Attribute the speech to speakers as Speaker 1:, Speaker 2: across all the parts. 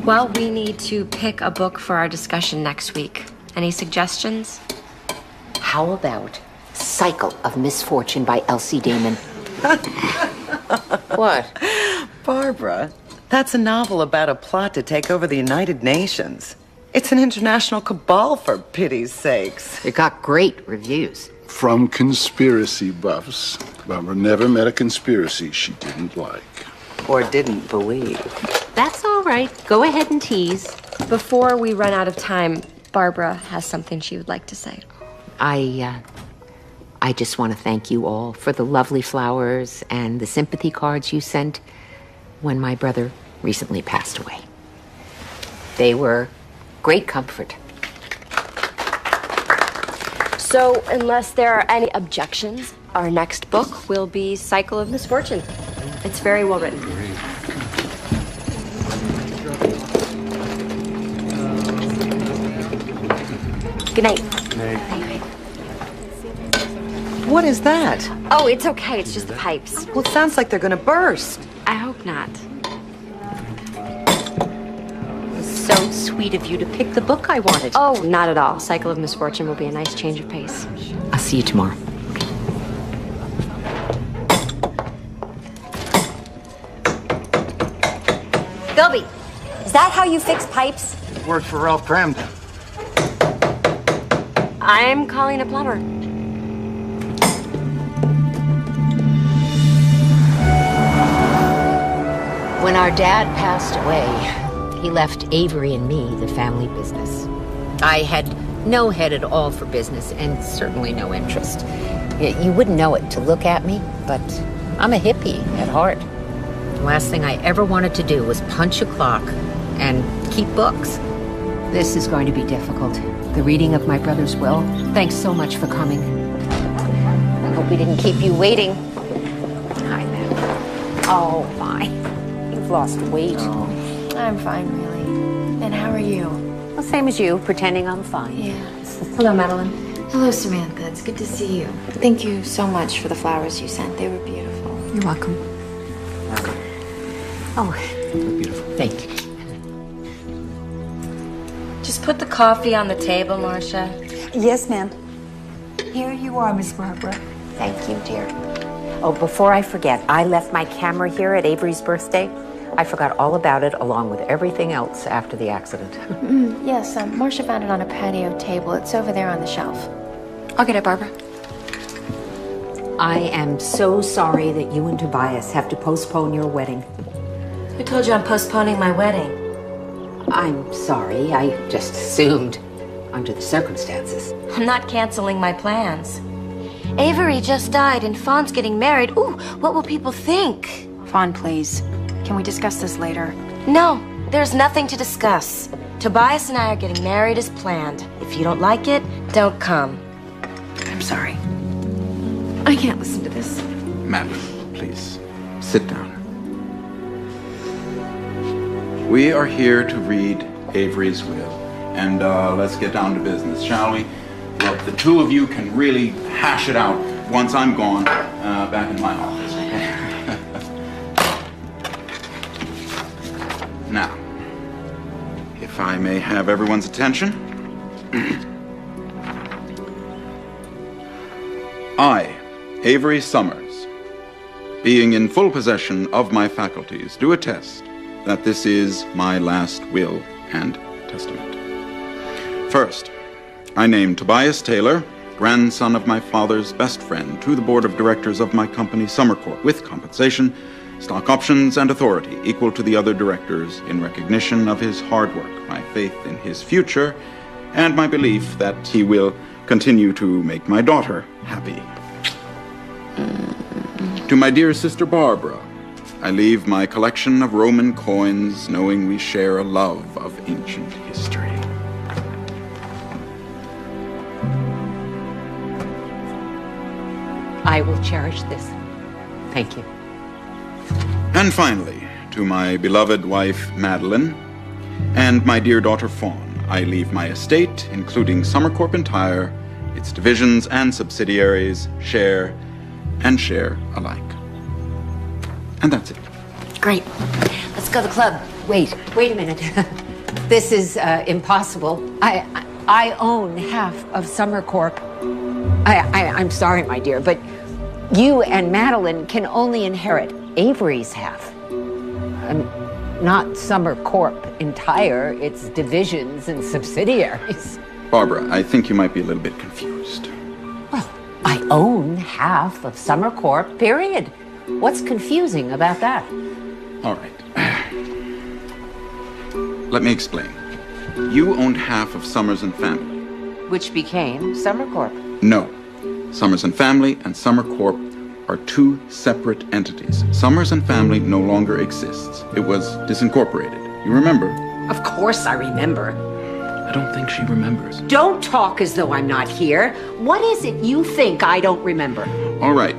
Speaker 1: Well, we need to pick a book for our discussion next week. Any suggestions?
Speaker 2: How about Cycle of Misfortune by Elsie Damon? What?
Speaker 3: Barbara, that's a novel about a plot to take over the United Nations. It's an international cabal, for pity's sakes.
Speaker 2: It got great reviews.
Speaker 4: From conspiracy buffs. Barbara never met a conspiracy she didn't like.
Speaker 3: Or didn't believe.
Speaker 2: That's all right. Go ahead and tease.
Speaker 1: Before we run out of time, Barbara has something she would like to say.
Speaker 2: I just want to thank you all for the lovely flowers and the sympathy cards you sent when my brother recently passed away. They were great comfort.
Speaker 1: So, unless there are any objections, our next book will be Cycle of Misfortune. It's very well written. Good night.
Speaker 3: What is that?
Speaker 1: Oh, it's okay. It's just the pipes.
Speaker 3: Well, it sounds like they're gonna burst.
Speaker 1: I hope not.
Speaker 2: So sweet of you to pick the book I wanted.
Speaker 1: Oh, not at all. Cycle of Misfortune will be a nice change of pace.
Speaker 2: I'll see you tomorrow.
Speaker 1: Philby, is that how you fix pipes?
Speaker 5: Worked for Ralph Cramden.
Speaker 1: I'm calling a plumber.
Speaker 2: When our dad passed away, he left Avery and me the family business. I had no head at all for business and certainly no interest. You wouldn't know it to look at me, but I'm a hippie at heart. The last thing I ever wanted to do was punch a clock and keep books. This is going to be difficult. The reading of my brother's will. Thanks so much for coming. I hope we didn't keep you waiting. Hi, Matt. Oh, my. You've lost weight.
Speaker 1: Oh, I'm fine, really. And how are you?
Speaker 2: Well, same as you, pretending I'm fine.
Speaker 1: Yeah. Hello, Madeline.
Speaker 6: Hello, Samantha. It's good to see you. Thank you so much for the flowers you sent. They were beautiful.
Speaker 1: You're welcome.
Speaker 2: Oh, beautiful. Thank you.
Speaker 1: Just put the coffee on the table, Marcia.
Speaker 7: Yes, ma'am. Here you are, Miss Barbara.
Speaker 2: Thank you, dear. Oh, before I forget, I left my camera here at Avery's birthday. I forgot all about it, along with everything else after the accident.
Speaker 6: Yes, Marcia found it on a patio table. It's over there on the shelf. I'll get it, Barbara.
Speaker 2: I am so sorry that you and Tobias have to postpone your wedding.
Speaker 1: Who told you I'm postponing my wedding?
Speaker 2: I'm sorry. I just assumed under the circumstances.
Speaker 1: I'm not canceling my plans. Avery just died and Fawn's getting married. Ooh, what will people think?
Speaker 6: Fawn, please. Can we discuss this later?
Speaker 1: No, there's nothing to discuss. Tobias and I are getting married as planned. If you don't like it, don't come.
Speaker 6: I'm sorry. I can't listen to this.
Speaker 5: Madeline, please, sit down. We are here to read Avery's will. And let's get down to business, shall we? Look, the two of you can really hash it out once I'm gone back in my office. Now, if I may have everyone's attention. I, Avery Summers, being in full possession of my faculties, do attest that this is my last will and testament. First, I name Tobias Taylor, grandson of my father's best friend, to the board of directors of my company, Summercorp, with compensation, stock options, and authority equal to the other directors in recognition of his hard work, my faith in his future, and my belief that he will continue to make my daughter happy. To my dear sister Barbara, I leave my collection of Roman coins, knowing we share a love of ancient history.
Speaker 2: I will cherish this. Thank you.
Speaker 5: And finally, to my beloved wife, Madeline, and my dear daughter, Fawn, I leave my estate, including Summercorp entire, its divisions and subsidiaries, share alike. And that's it.
Speaker 1: Great. Let's go to the club.
Speaker 2: wait a minute. This is impossible. I own half of Summer Corp. I'm sorry, my dear, but you and Madeline can only inherit Avery's half. Not Summer Corp entire, its divisions and subsidiaries.
Speaker 5: Barbara, I think you might be a little bit confused.
Speaker 2: Well, I own half of Summer Corp, period. What's confusing about that?
Speaker 5: All right. Let me explain. You owned half of Summers and Family.
Speaker 2: Which became Summer Corp.
Speaker 5: No. Summers and Family and Summer Corp are two separate entities. Summers and Family no longer exists. It was disincorporated. You remember?
Speaker 2: Of course I remember.
Speaker 5: I don't think she remembers.
Speaker 2: Don't talk as though I'm not here. What is it you think I don't remember?
Speaker 5: All right.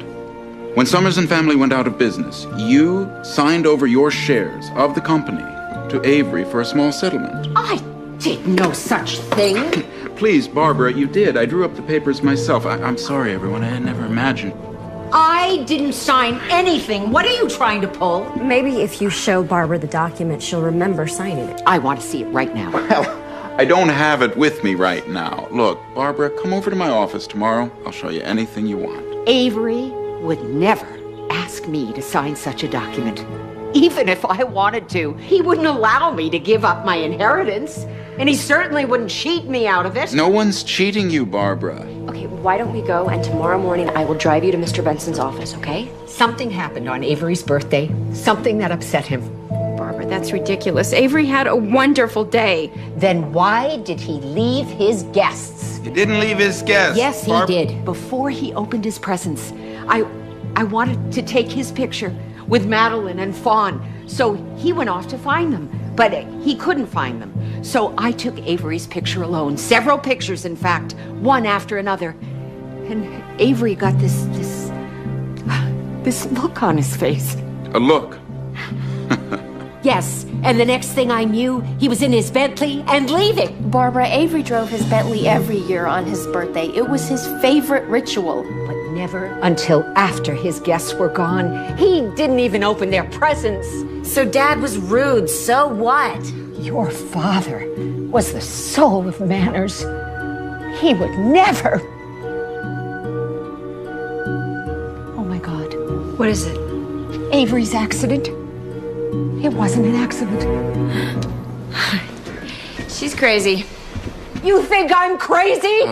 Speaker 5: When Summers and Family went out of business, you signed over your shares of the company to Avery for a small settlement.
Speaker 2: I did no such thing.
Speaker 5: Please, Barbara, you did. I drew up the papers myself. I'm sorry, everyone. I had never imagined.
Speaker 2: I didn't sign anything. What are you trying to pull?
Speaker 1: Maybe if you show Barbara the document, she'll remember signing it.
Speaker 2: I want to see it right now.
Speaker 5: Well, I don't have it with me right now. Look, Barbara, come over to my office tomorrow. I'll show you anything you want.
Speaker 2: Avery would never ask me to sign such a document. Even if I wanted to, he wouldn't allow me to give up my inheritance. And he certainly wouldn't cheat me out of it.
Speaker 5: No one's cheating you, Barbara.
Speaker 1: Okay, why don't we go, and tomorrow morning I will drive you to Mr. Benson's office, okay?
Speaker 2: Something happened on Avery's birthday. Something that upset him.
Speaker 8: Barbara, that's ridiculous. Avery had a wonderful day.
Speaker 2: Then why did he leave his guests?
Speaker 5: He didn't leave his guests.
Speaker 2: Yes, he did. Before he opened his presents, I wanted to take his picture with Madeline and Fawn. So he went off to find them, but he couldn't find them. So I took Avery's picture alone, several pictures, in fact, one after another. And Avery got this look on his face.
Speaker 5: A look?
Speaker 2: Yes, and the next thing I knew, he was in his Bentley and leaving.
Speaker 9: Barbara, Avery drove his Bentley every year on his birthday. It was his favorite ritual.
Speaker 2: But never until after his guests were gone. He didn't even open their presents.
Speaker 1: So Dad was rude, so what?
Speaker 2: Your father was the soul of manners. He would never. Oh my God.
Speaker 1: What is it?
Speaker 2: Avery's accident. It wasn't an accident.
Speaker 1: She's crazy.
Speaker 2: You think I'm crazy?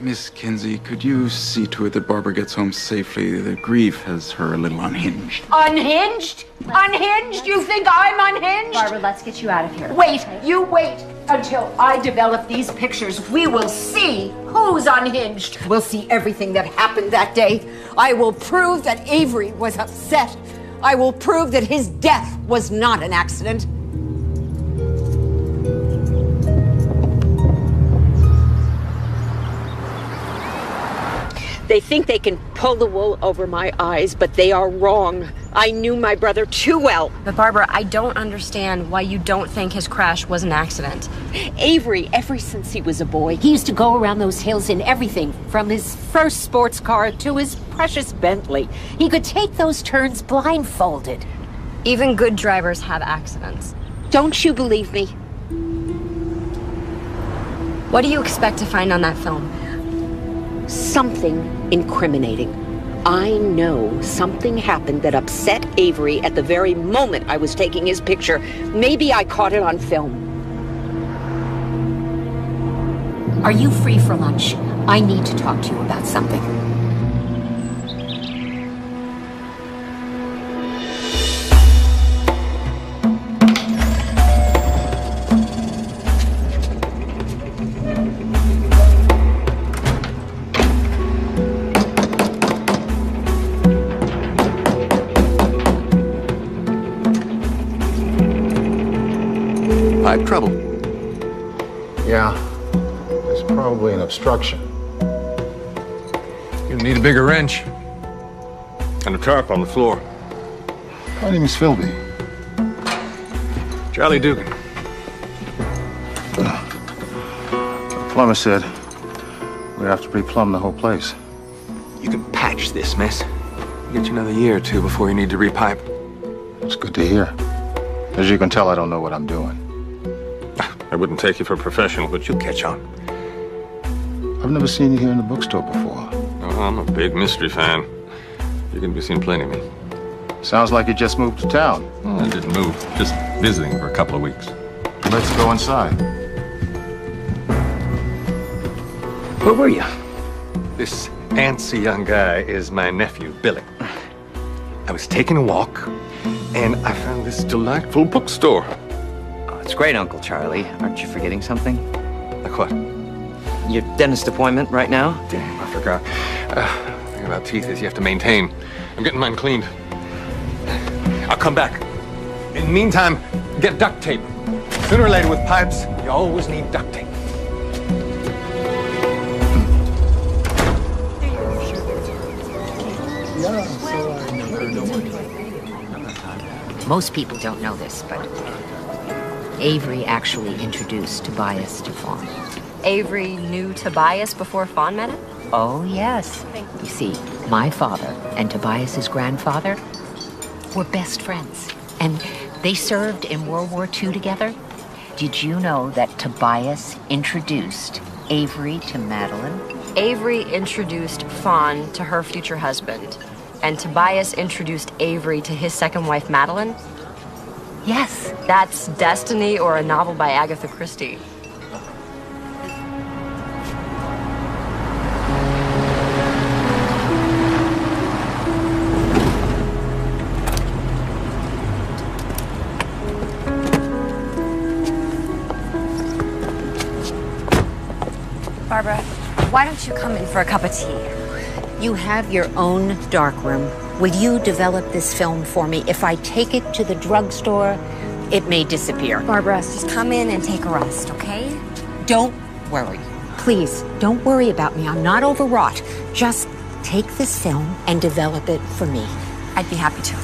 Speaker 5: Miss Kinsey, could you see to it that Barbara gets home safely? The grief has her a little unhinged.
Speaker 2: Unhinged? Unhinged? You think I'm unhinged?
Speaker 1: Barbara, let's get you out of here.
Speaker 2: Wait, you wait until I develop these pictures. We will see who's unhinged. We'll see everything that happened that day. I will prove that Avery was upset. I will prove that his death was not an accident. They think they can pull the wool over my eyes, but they are wrong. I knew my brother too well.
Speaker 1: But Barbara, I don't understand why you don't think his crash was an accident.
Speaker 2: Avery, ever since he was a boy, he used to go around those hills in everything, from his first sports car to his precious Bentley. He could take those turns blindfolded.
Speaker 1: Even good drivers have accidents.
Speaker 2: Don't you believe me?
Speaker 1: What do you expect to find on that film?
Speaker 2: Something incriminating. I know something happened that upset Avery at the very moment I was taking his picture. Maybe I caught it on film. Are you free for lunch? I need to talk to you about something.
Speaker 10: Pipe trouble.
Speaker 11: Yeah, there's probably an obstruction.
Speaker 10: You'll need a bigger wrench. And a tarp on the floor.
Speaker 11: My name's Philby.
Speaker 10: Charlie Dugan.
Speaker 11: The plumber said we'd have to replumb the whole place.
Speaker 10: You can patch this mess. Get you another year or two before you need to repipe.
Speaker 11: It's good to hear. As you can tell, I don't know what I'm doing.
Speaker 10: I wouldn't take you for a professional, but you'll catch on.
Speaker 11: I've never seen you here in the bookstore before.
Speaker 10: Oh, I'm a big mystery fan. You're going to be seeing plenty of me.
Speaker 11: Sounds like you just moved to town.
Speaker 10: Well, I didn't move. Just visiting for a couple of weeks.
Speaker 11: Let's go inside.
Speaker 10: Where were you? This antsy young guy is my nephew, Billy. I was taking a walk, and I found this delightful bookstore.
Speaker 12: Oh, it's great, Uncle Charlie. Aren't you forgetting something?
Speaker 10: Like what?
Speaker 12: Your dentist appointment right now?
Speaker 10: Damn, I forgot. The thing about teeth is you have to maintain. I'm getting mine cleaned. I'll come back. In the meantime, get duct tape. Sooner or later with pipes, you always need duct tape.
Speaker 2: Most people don't know this, but Avery actually introduced Tobias to Fawn.
Speaker 1: Avery knew Tobias before Fawn met him?
Speaker 2: Oh, yes. You see, my father and Tobias's grandfather were best friends, and they served in World War II together. Did you know that Tobias introduced Avery to Madeline?
Speaker 1: Avery introduced Fawn to her future husband, and Tobias introduced Avery to his second wife, Madeline?
Speaker 2: Yes.
Speaker 1: That's destiny or a novel by Agatha Christie.
Speaker 13: Barbara, why don't you come in for a cup of tea?
Speaker 2: You have your own darkroom. Will you develop this film for me? If I take it to the drugstore, it may disappear.
Speaker 13: Barbara, just come in and take a rest, okay?
Speaker 2: Don't worry. Please, don't worry about me. I'm not overwrought. Just take this film and develop it for me.
Speaker 13: I'd be happy to.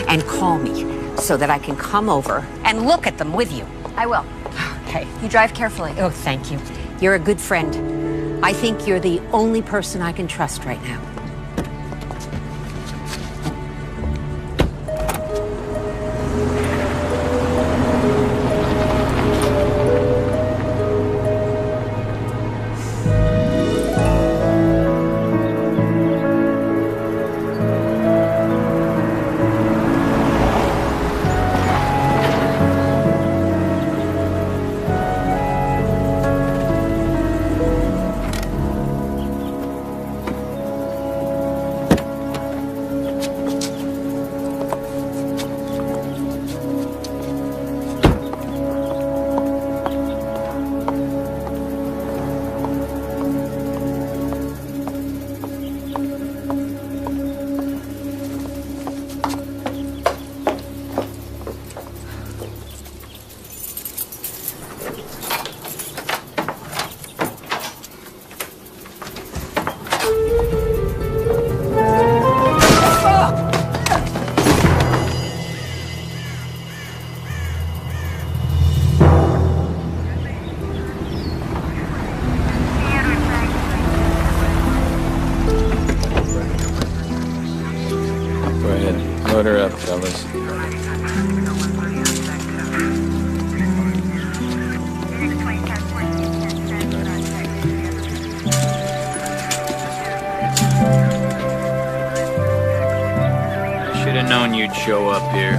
Speaker 2: And call me so that I can come over and look at them with you.
Speaker 13: I will.
Speaker 2: Okay.
Speaker 13: You drive carefully.
Speaker 2: Oh, thank you. You're a good friend. I think you're the only person I can trust right now.
Speaker 14: Load her up, fellas.
Speaker 15: I should have known you'd show up here.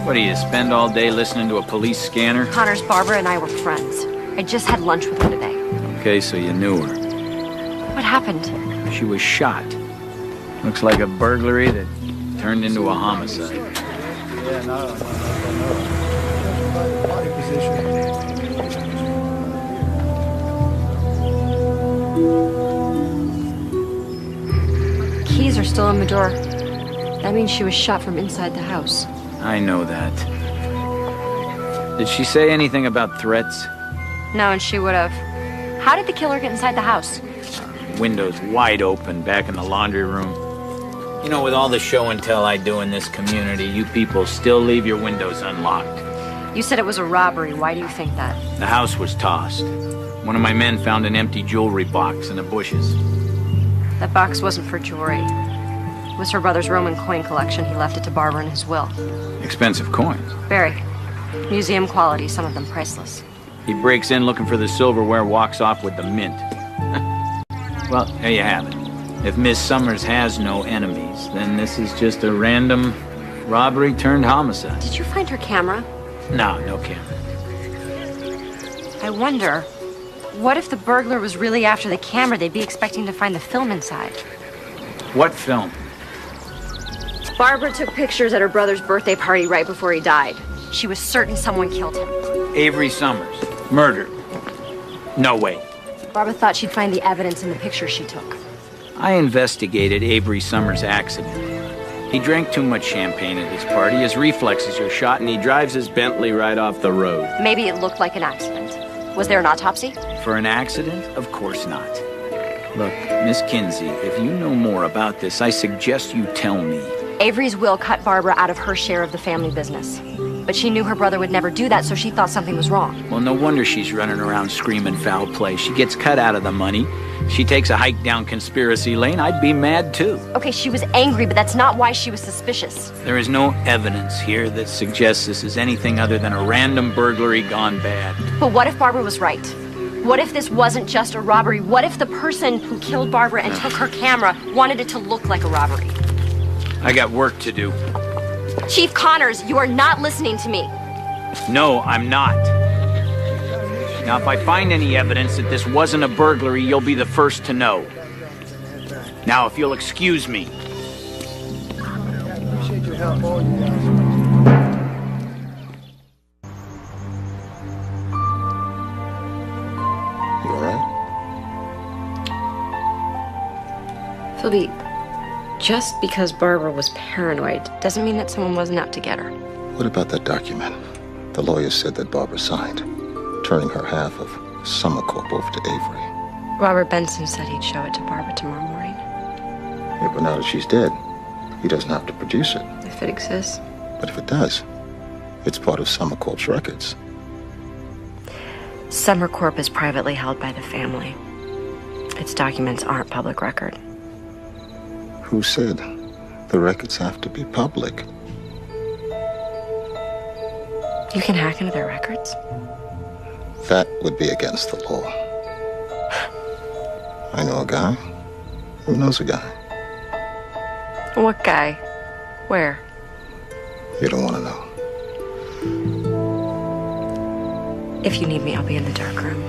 Speaker 15: What do you spend all day listening to a police scanner?
Speaker 1: Connor's Barbara and I were friends. I just had lunch with her today.
Speaker 15: Okay, so you knew her.
Speaker 1: What happened?
Speaker 15: She was shot. Looks like a burglary that turned into a homicide.
Speaker 11: Yeah, no. Body position.
Speaker 1: Keys are still in the door. That means she was shot from inside the house.
Speaker 15: I know that. Did she say anything about threats?
Speaker 1: No, and she would have. How did the killer get inside the house?
Speaker 15: Windows wide open back in the laundry room. You know, with all the show and tell I do in this community, you people still leave your windows unlocked.
Speaker 1: You said it was a robbery. Why do you think that?
Speaker 15: The house was tossed. One of my men found an empty jewelry box in the bushes.
Speaker 1: That box wasn't for jewelry. It was her brother's Roman coin collection. He left it to Barbara in his will.
Speaker 15: Expensive coins.
Speaker 1: Very. Museum quality, some of them priceless.
Speaker 15: He breaks in looking for the silverware, walks off with the mint. Well, there you have it. If Miss Summers has no enemies, then this is just a random robbery turned homicide.
Speaker 1: Did you find her camera?
Speaker 15: No camera.
Speaker 1: I wonder, what if the burglar was really after the camera? They'd be expecting to find the film inside.
Speaker 15: What film?
Speaker 1: Barbara took pictures at her brother's birthday party right before he died. She was certain someone killed him.
Speaker 15: Avery Summers. Murdered. No way.
Speaker 1: Barbara thought she'd find the evidence in the pictures she took.
Speaker 15: I investigated Avery Summers' accident. He drank too much champagne at his party, his reflexes are shot, and he drives his Bentley right off the road.
Speaker 1: Maybe it looked like an accident. Was there an autopsy?
Speaker 15: For an accident? Of course not. Look, Miss Kinsey, if you know more about this, I suggest you tell me.
Speaker 1: Avery's will cut Barbara out of her share of the family business. But she knew her brother would never do that, so she thought something was wrong.
Speaker 15: Well, no wonder she's running around screaming foul play. She gets cut out of the money. She takes a hike down conspiracy lane. I'd be mad, too.
Speaker 1: Okay, she was angry, but that's not why she was suspicious.
Speaker 15: There is no evidence here that suggests this is anything other than a random burglary gone bad.
Speaker 1: But what if Barbara was right? What if this wasn't just a robbery? What if the person who killed Barbara and took her camera wanted it to look like a robbery?
Speaker 15: I got work to do.
Speaker 1: Chief Connors, you are not listening to me.
Speaker 15: No, I'm not. Now, if I find any evidence that this wasn't a burglary, you'll be the first to know. Now, if you'll excuse me.
Speaker 11: Appreciate your help, all you guys.
Speaker 4: You all right?
Speaker 1: Philby, just because Barbara was paranoid doesn't mean that someone wasn't out to get her.
Speaker 4: What about that document? The lawyer said that Barbara signed, turning her half of Summer Corp over to Avery.
Speaker 1: Robert Benson said he'd show it to Barbara tomorrow morning.
Speaker 4: Yeah, but now that she's dead, he doesn't have to produce it.
Speaker 1: If it exists.
Speaker 4: But if it does, it's part of Summer Corp's records.
Speaker 1: Summer Corp is privately held by the family. Its documents aren't public record.
Speaker 4: Who said the records have to be public?
Speaker 1: You can hack into their records?
Speaker 4: That would be against the law. I know a guy who knows a guy.
Speaker 1: What guy? Where?
Speaker 4: You don't want to know.
Speaker 1: If you need me, I'll be in the dark room.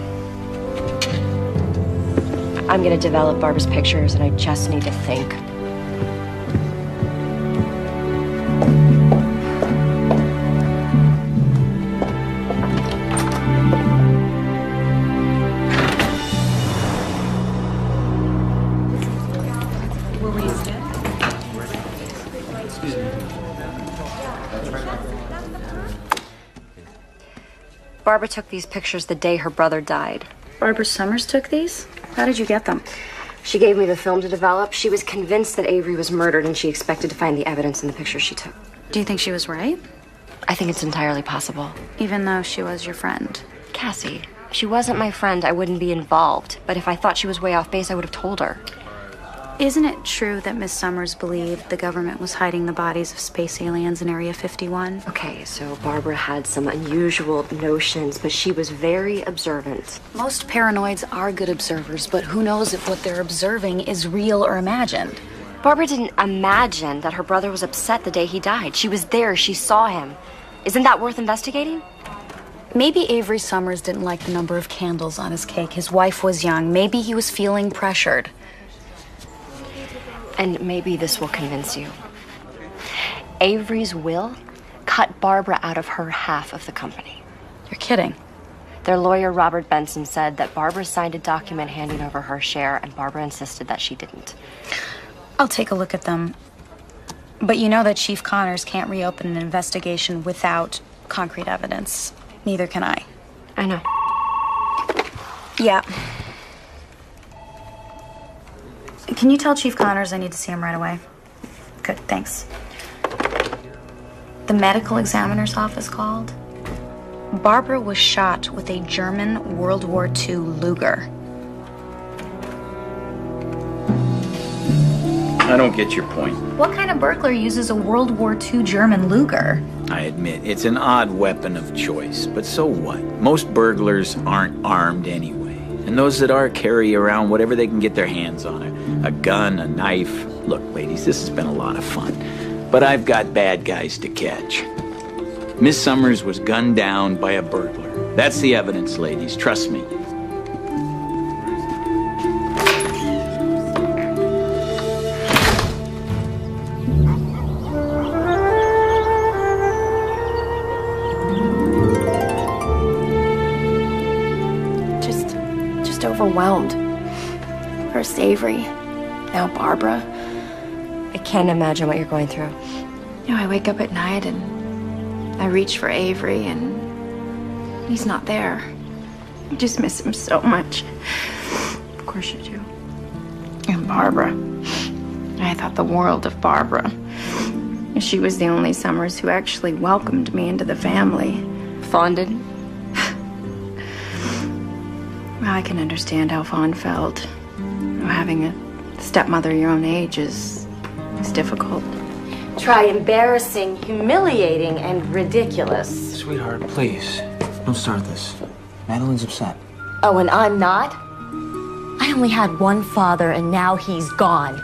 Speaker 1: I'm gonna develop Barbara's pictures, and I just need to think. Barbara took these pictures the day her brother died.
Speaker 6: Barbara Summers took these? How did you get them?
Speaker 1: She gave me the film to develop. She was convinced that Avery was murdered, and she expected to find the evidence in the pictures she took.
Speaker 6: Do you think she was right?
Speaker 1: I think it's entirely possible.
Speaker 6: Even though she was your friend?
Speaker 1: Cassie, if she wasn't my friend, I wouldn't be involved. But if I thought she was way off base, I would have told her.
Speaker 6: Isn't it true that Miss Summers believed the government was hiding the bodies of space aliens in Area 51?
Speaker 1: Okay, so Barbara had some unusual notions, but she was very observant.
Speaker 6: Most paranoids are good observers, but who knows if what they're observing is real or imagined?
Speaker 1: Barbara didn't imagine that her brother was upset the day he died. She was there, she saw him. Isn't that worth investigating?
Speaker 6: Maybe Avery Summers didn't like the number of candles on his cake. His wife was young. Maybe he was feeling pressured.
Speaker 1: And maybe this will convince you. Avery's will cut Barbara out of her half of the company.
Speaker 6: You're kidding.
Speaker 1: Their lawyer, Robert Benson, said that Barbara signed a document handing over her share, and Barbara insisted that she didn't.
Speaker 6: I'll take a look at them. But you know that Chief Connors can't reopen an investigation without concrete evidence. Neither can I.
Speaker 1: I know.
Speaker 6: Yeah. Can you tell Chief Connors I need to see him right away? Good, thanks. The medical examiner's office called. Barbara was shot with a German World War II Luger.
Speaker 15: I don't get your point.
Speaker 6: What kind of burglar uses a World War II German Luger?
Speaker 15: I admit, it's an odd weapon of choice, but so what? Most burglars aren't armed anyway. And those that are carry around whatever they can get their hands on. A gun, a knife. Look, ladies, this has been a lot of fun. But I've got bad guys to catch. Miss Summers was gunned down by a burglar. That's the evidence, ladies. Trust me.
Speaker 9: Just overwhelmed. First Avery, now Barbara.
Speaker 1: I can't imagine what you're going through.
Speaker 13: You know, I wake up at night and I reach for Avery and he's not there. I just miss him so much. Of course you do. And Barbara. I thought the world of Barbara. She was the only Summers who actually welcomed me into the family.
Speaker 1: Fonded?
Speaker 13: Well, I can understand how Fawn felt. You know, having a stepmother your own age is difficult.
Speaker 2: Try embarrassing, humiliating, and ridiculous.
Speaker 14: Sweetheart, please. Don't start this. Madeline's upset.
Speaker 2: Oh, and I'm not? I only had one father, and now he's gone.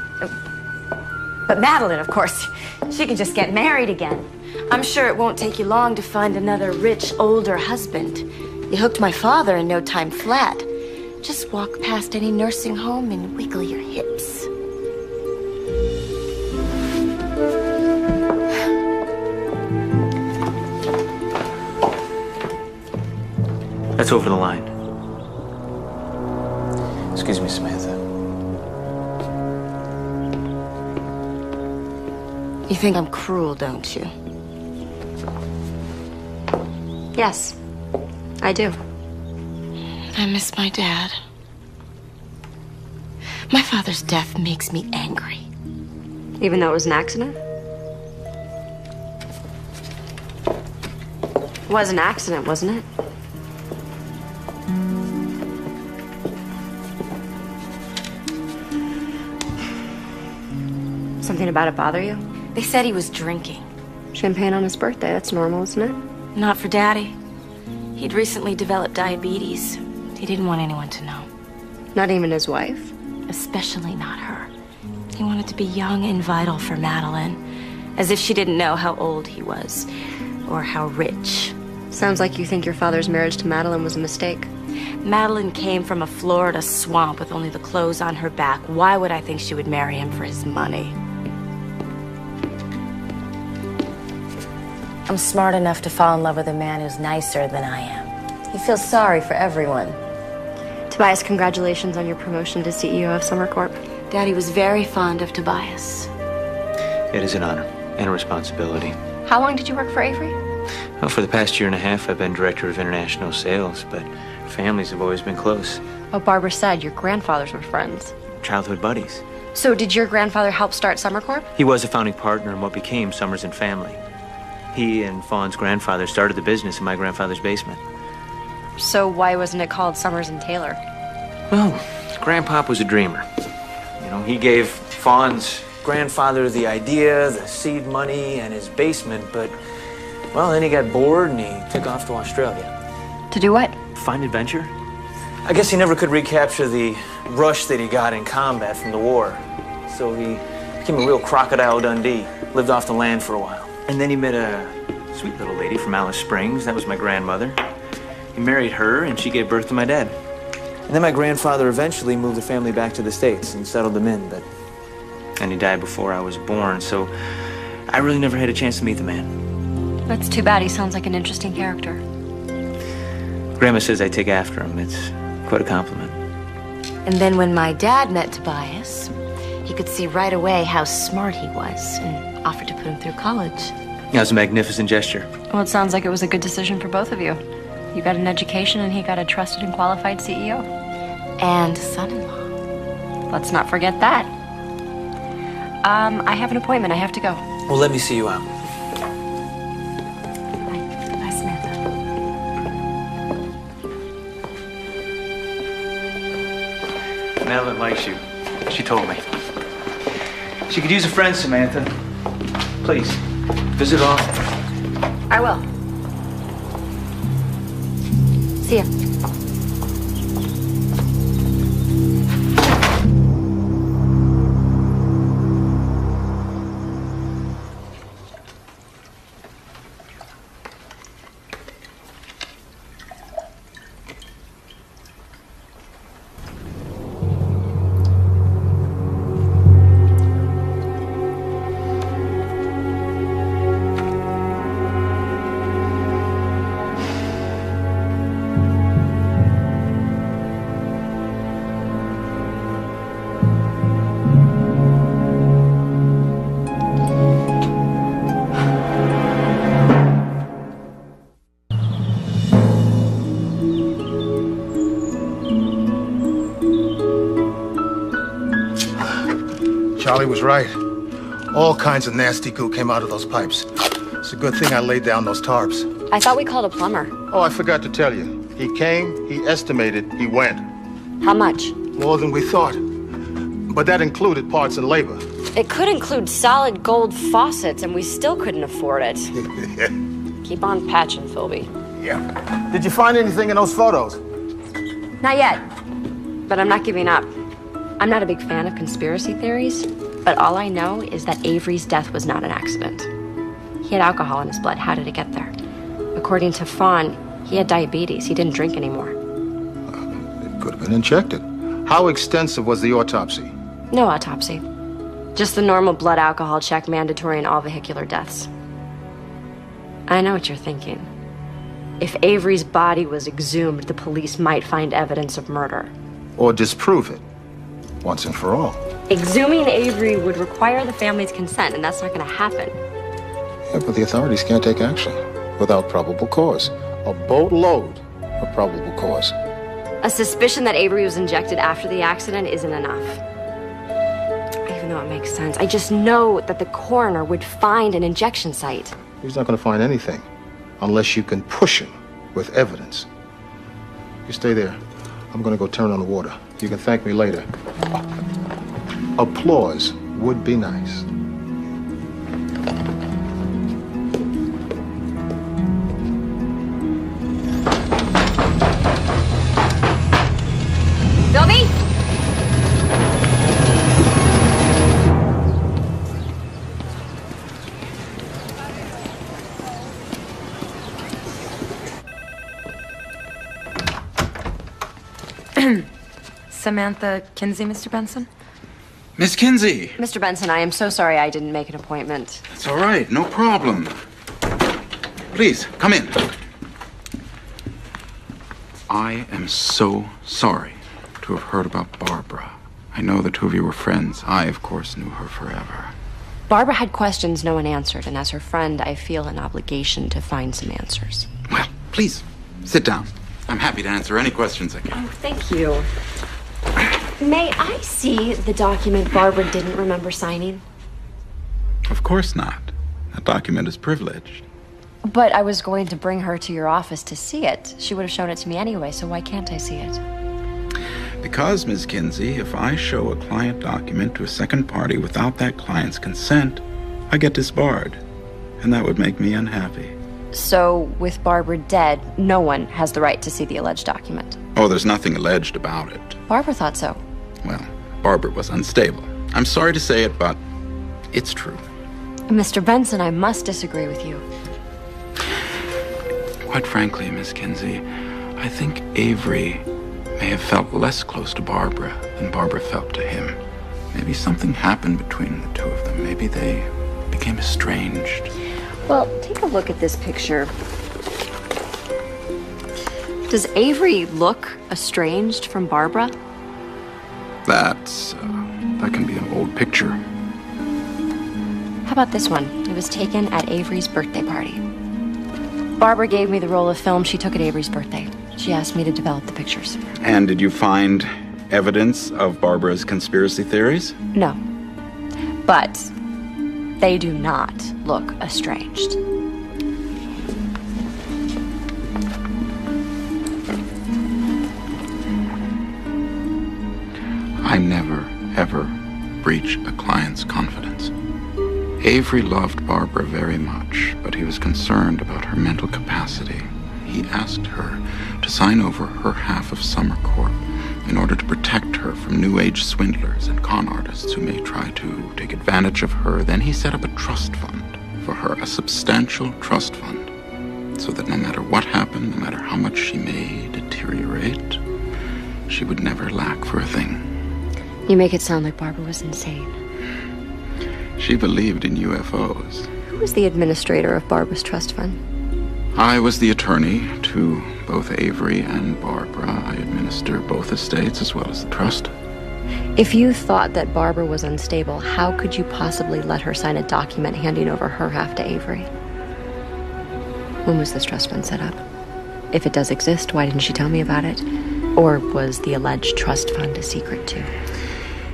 Speaker 2: But Madeline, of course, she can just get married again. I'm sure it won't take you long to find another rich, older husband. You hooked my father in no time flat. Just walk past any nursing home and wiggle your hips.
Speaker 14: That's over the line. Excuse me, Samantha.
Speaker 2: You think I'm cruel, don't you?
Speaker 1: Yes, I do.
Speaker 2: I miss my dad. My father's death makes me angry.
Speaker 1: Even though it was an accident? It was an accident, wasn't it? Something about it bother you?
Speaker 2: They said he was drinking.
Speaker 1: Champagne on his birthday, that's normal, isn't it?
Speaker 2: Not for Daddy. He'd recently developed diabetes. He didn't want anyone to know.
Speaker 1: Not even his wife?
Speaker 2: Especially not her. He wanted to be young and vital for Madeline, as if she didn't know how old he was, or how rich.
Speaker 1: Sounds like you think your father's marriage to Madeline was a mistake.
Speaker 2: Madeline came from a Florida swamp with only the clothes on her back. Why would I think she would marry him for his money? I'm smart enough to fall in love with a man who's nicer than I am. He feels sorry for everyone.
Speaker 1: Tobias, congratulations on your promotion to CEO of Summer Corp.
Speaker 2: Daddy was very fond of Tobias.
Speaker 14: It is an honor and a responsibility.
Speaker 1: How long did you work for Avery?
Speaker 14: Well, for the past year and a half, I've been director of international sales, but families have always been close.
Speaker 1: Oh, Barbara said your grandfathers were friends.
Speaker 14: Childhood buddies.
Speaker 1: So did your grandfather help start Summer Corp?
Speaker 14: He was a founding partner in what became Summers and Family. He and Fawn's grandfather started the business in my grandfather's basement.
Speaker 1: So why wasn't it called Summers and Taylor?
Speaker 14: Well, Grandpop was a dreamer. You know, he gave Fawn's grandfather the idea, the seed money, and his basement, but, well, then he got bored and he took off to Australia.
Speaker 1: To do what?
Speaker 14: Find adventure. I guess he never could recapture the rush that he got in combat from the war. So he became a real Crocodile Dundee, lived off the land for a while. And then he met a sweet little lady from Alice Springs. That was my grandmother. He married her, and she gave birth to my dad. And then my grandfather eventually moved the family back to the States and settled them in, and he died before I was born, so I really never had a chance to meet the man.
Speaker 1: That's too bad. He sounds like an interesting character.
Speaker 14: Grandma says I take after him. It's quite a compliment.
Speaker 2: And then when my dad met Tobias, he could see right away how smart he was and offered to put him through college.
Speaker 14: That was a magnificent gesture.
Speaker 1: Well, it sounds like it was a good decision for both of you. You got an education and he got a trusted and qualified CEO.
Speaker 2: And son-in-law.
Speaker 1: Let's not forget that. I have an appointment. I have to go.
Speaker 14: Well, let me see you out.
Speaker 2: Bye, Samantha.
Speaker 14: Madeline likes you. She told me. She could use a friend, Samantha. Please, visit often.
Speaker 1: I will. See ya.
Speaker 11: Charlie was right. All kinds of nasty goo came out of those pipes. It's a good thing I laid down those tarps.
Speaker 1: I thought we called a plumber.
Speaker 11: Oh, I forgot to tell you. He came, he estimated, he went.
Speaker 1: How much?
Speaker 11: More than we thought. But that included parts and labor.
Speaker 1: It could include solid gold faucets, and we still couldn't afford it. Keep on patching, Philby.
Speaker 11: Yeah. Did you find anything in those photos?
Speaker 1: Not yet, but I'm not giving up. I'm not a big fan of conspiracy theories, but all I know is that Avery's death was not an accident. He had alcohol in his blood. How did it get there? According to Fawn, he had diabetes. He didn't drink anymore.
Speaker 11: It could have been injected. How extensive was the autopsy?
Speaker 1: No autopsy. Just the normal blood alcohol check mandatory in all vehicular deaths. I know what you're thinking. If Avery's body was exhumed, the police might find evidence of murder.
Speaker 11: Or disprove it, once and for all.
Speaker 1: Exhuming Avery would require the family's consent, and that's not going to happen.
Speaker 4: Yeah, but the authorities can't take action without probable cause. A boatload of probable cause.
Speaker 1: A suspicion that Avery was injected after the accident isn't enough. Even though it makes sense, I just know that the coroner would find an injection site.
Speaker 11: He's not going to find anything unless you can push him with evidence. You stay there. I'm going to go turn on the water. You can thank me later. Applause would be nice.
Speaker 1: Philby?
Speaker 16: Samantha Kinsey, Mr. Benson?
Speaker 5: Miss Kinsey!
Speaker 1: Mr. Benson, I am so sorry I didn't make an appointment.
Speaker 5: It's all right, no problem. Please, come in. I am so sorry to have heard about Barbara. I know the two of you were friends. I, of course, knew her forever.
Speaker 1: Barbara had questions no one answered, and as her friend, I feel an obligation to find some answers.
Speaker 5: Well, please, sit down. I'm happy to answer any questions I can.
Speaker 1: Oh, thank you. May I see the document Barbara didn't remember signing?
Speaker 5: Of course not. That document is privileged.
Speaker 1: But I was going to bring her to your office to see it. She would have shown it to me anyway, so why can't I see it?
Speaker 5: Because, Ms. Kinsey, if I show a client document to a second party without that client's consent, I get disbarred. And that would make me unhappy.
Speaker 1: So, with Barbara dead, no one has the right to see the alleged document.
Speaker 5: Oh, there's nothing alleged about it.
Speaker 1: Barbara thought so.
Speaker 5: Well, Barbara was unstable. I'm sorry to say it, but it's true.
Speaker 1: Mr. Benson, I must disagree with you.
Speaker 5: Quite frankly, Miss Kinsey, I think Avery may have felt less close to Barbara than Barbara felt to him. Maybe something happened between the two of them. Maybe they became estranged.
Speaker 1: Well, take a look at this picture. Does Avery look estranged from Barbara?
Speaker 5: That can be an old picture.
Speaker 1: How about this one? It was taken at Avery's birthday party. Barbara gave me the roll of film she took at Avery's birthday. She asked me to develop the pictures.
Speaker 5: And did you find evidence of Barbara's conspiracy theories?
Speaker 1: No. But they do not look estranged.
Speaker 5: I never, ever breach a client's confidence. Avery loved Barbara very much, but he was concerned about her mental capacity. He asked her to sign over her half of Summer Corp in order to protect her from New Age swindlers and con artists who may try to take advantage of her. Then he set up a trust fund for her, a substantial trust fund, so that no matter what happened, no matter how much she may deteriorate, she would never lack for a thing.
Speaker 1: You make it sound like Barbara was insane.
Speaker 5: She believed in UFOs.
Speaker 1: Who was the administrator of Barbara's trust fund?
Speaker 5: I was the attorney to both Avery and Barbara. I administer both estates as well as the trust.
Speaker 1: If you thought that Barbara was unstable, how could you possibly let her sign a document handing over her half to Avery? When was this trust fund set up? If it does exist, why didn't she tell me about it? Or was the alleged trust fund a secret too?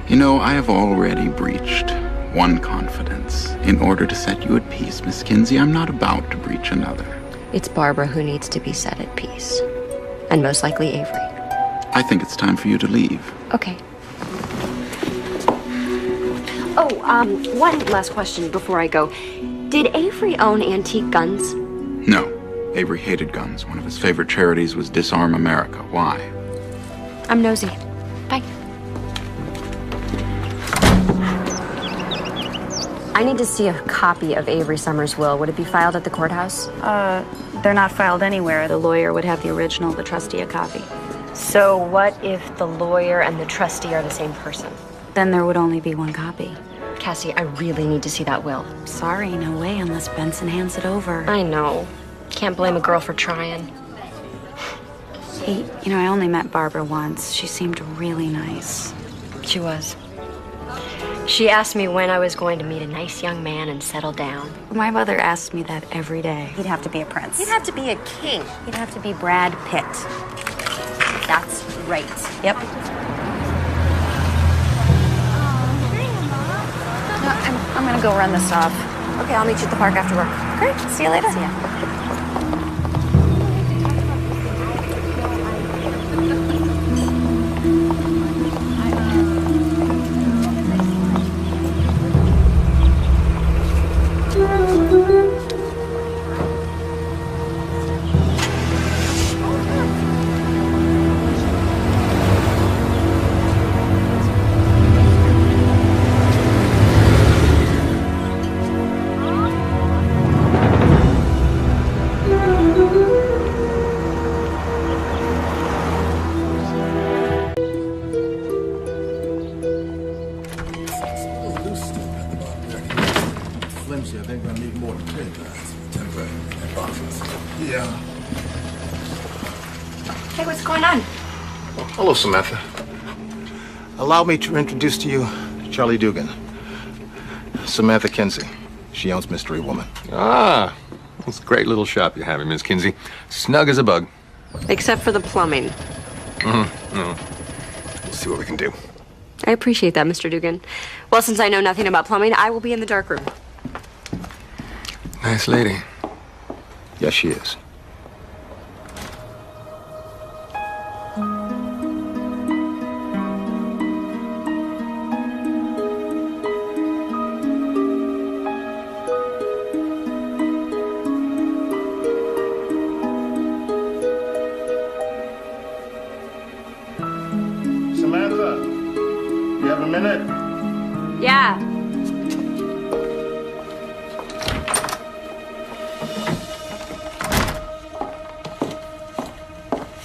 Speaker 5: You know, I have already breached one confidence. In order to set you at peace, Miss Kinsey, I'm not about to breach another.
Speaker 1: It's Barbara who needs to be set at peace. And most likely Avery.
Speaker 5: I think it's time for you to leave.
Speaker 1: Okay. Oh, one last question before I go. Did Avery own antique guns?
Speaker 5: No. Avery hated guns. One of his favorite charities was Disarm America. Why?
Speaker 1: I'm nosy. Bye. I need to see a copy of Avery Summers' will. Would it be filed at the courthouse?
Speaker 6: They're not filed anywhere. The lawyer would have the original, the trustee a copy.
Speaker 1: So what if the lawyer and the trustee are the same person?
Speaker 6: Then there would only be one copy.
Speaker 1: Cassie, I really need to see that will.
Speaker 6: Sorry, no way unless Benson hands it over.
Speaker 1: I know. Can't blame a girl for trying.
Speaker 6: Hey, you know, I only met Barbara once. She seemed really nice.
Speaker 1: She was. She asked me when I was going to meet a nice young man and settle down.
Speaker 6: My mother asked me that every day. He'd have to be a prince.
Speaker 1: He'd have to be a king.
Speaker 6: He'd have to be Brad Pitt.
Speaker 1: That's right.
Speaker 6: Yep. No, I'm gonna go run this off.
Speaker 1: Okay, I'll meet you at the park after work.
Speaker 6: Great. See you later.
Speaker 1: See ya. Hey, what's going on?
Speaker 11: Hello, Samantha. Allow me to introduce to you Charlie Dugan. Samantha Kinsey. She owns Mystery Woman.
Speaker 10: Ah, it's a great little shop you have, Miss Kinsey. Snug as a bug.
Speaker 1: Except for the plumbing.
Speaker 10: We'll see what we can do.
Speaker 1: I appreciate that, Mr. Dugan. Well, since I know nothing about plumbing, I will be in the dark room.
Speaker 10: Nice lady.
Speaker 11: Yes, she is. Samantha, you have a minute?
Speaker 1: Yeah.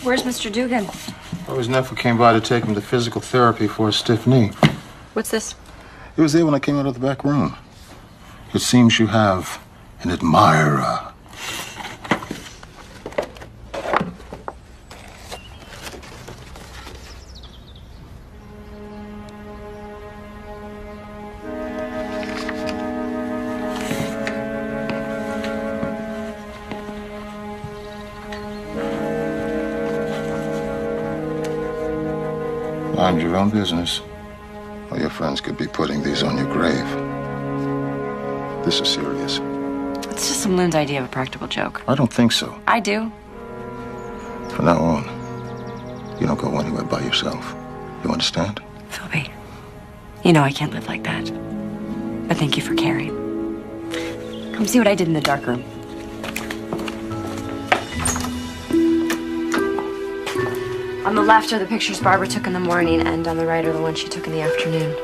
Speaker 1: Where's Mr. Dugan?
Speaker 11: Oh, his nephew came by to take him to physical therapy for a stiff knee.
Speaker 1: What's this?
Speaker 11: It was there when I came out of the back room. It seems you have an admirer. Mind your own business, or your friends could be putting these on your grave. This is serious.
Speaker 1: It's just some Lynn's idea of a practical joke.
Speaker 11: I don't think so.
Speaker 1: I do.
Speaker 11: From now on, you don't go anywhere by yourself. You understand?
Speaker 1: Philby, You know I can't live like that. But thank you for caring. Come see what I did in the dark room. On the left are the pictures Barbara took in the morning, and on the right are the ones she took in the afternoon.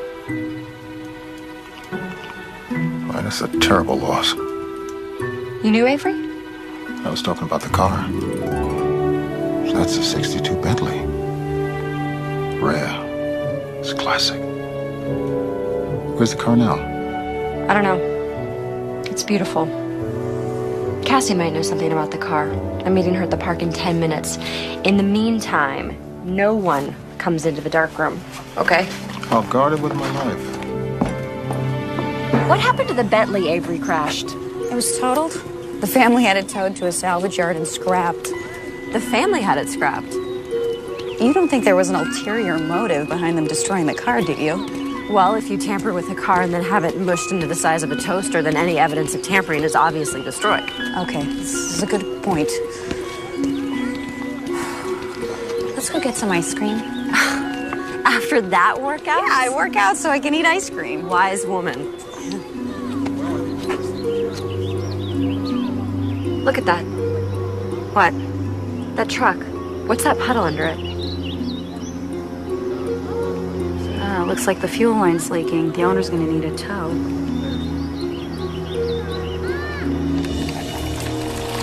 Speaker 11: Well, that's a terrible loss.
Speaker 1: You knew Avery?
Speaker 11: I was talking about the car. So that's a 62 Bentley. Rare. It's classic. Where's the car now?
Speaker 1: I don't know. It's beautiful. Cassie might know something about the car. I'm meeting her at the park in 10 minutes. In the meantime, no one comes into the dark room, okay?
Speaker 11: I'll guard it with my life.
Speaker 1: What happened to the Bentley Avery crashed?
Speaker 6: It was totaled. The family had it towed to a salvage yard and scrapped.
Speaker 1: The family had it scrapped?
Speaker 6: You don't think there was an ulterior motive behind them destroying the car, do you?
Speaker 1: Well, if you tamper with a car and then have it mushed into the size of a toaster, then any evidence of tampering is obviously destroyed.
Speaker 6: Okay, this is a good point. Let's go get some ice cream.
Speaker 1: After that workout?
Speaker 6: Yeah, I work out so I can eat ice cream.
Speaker 1: Wise woman. Look at that.
Speaker 6: What?
Speaker 1: That truck. What's that puddle under it?
Speaker 6: Looks like the fuel line's leaking. The owner's gonna need a tow.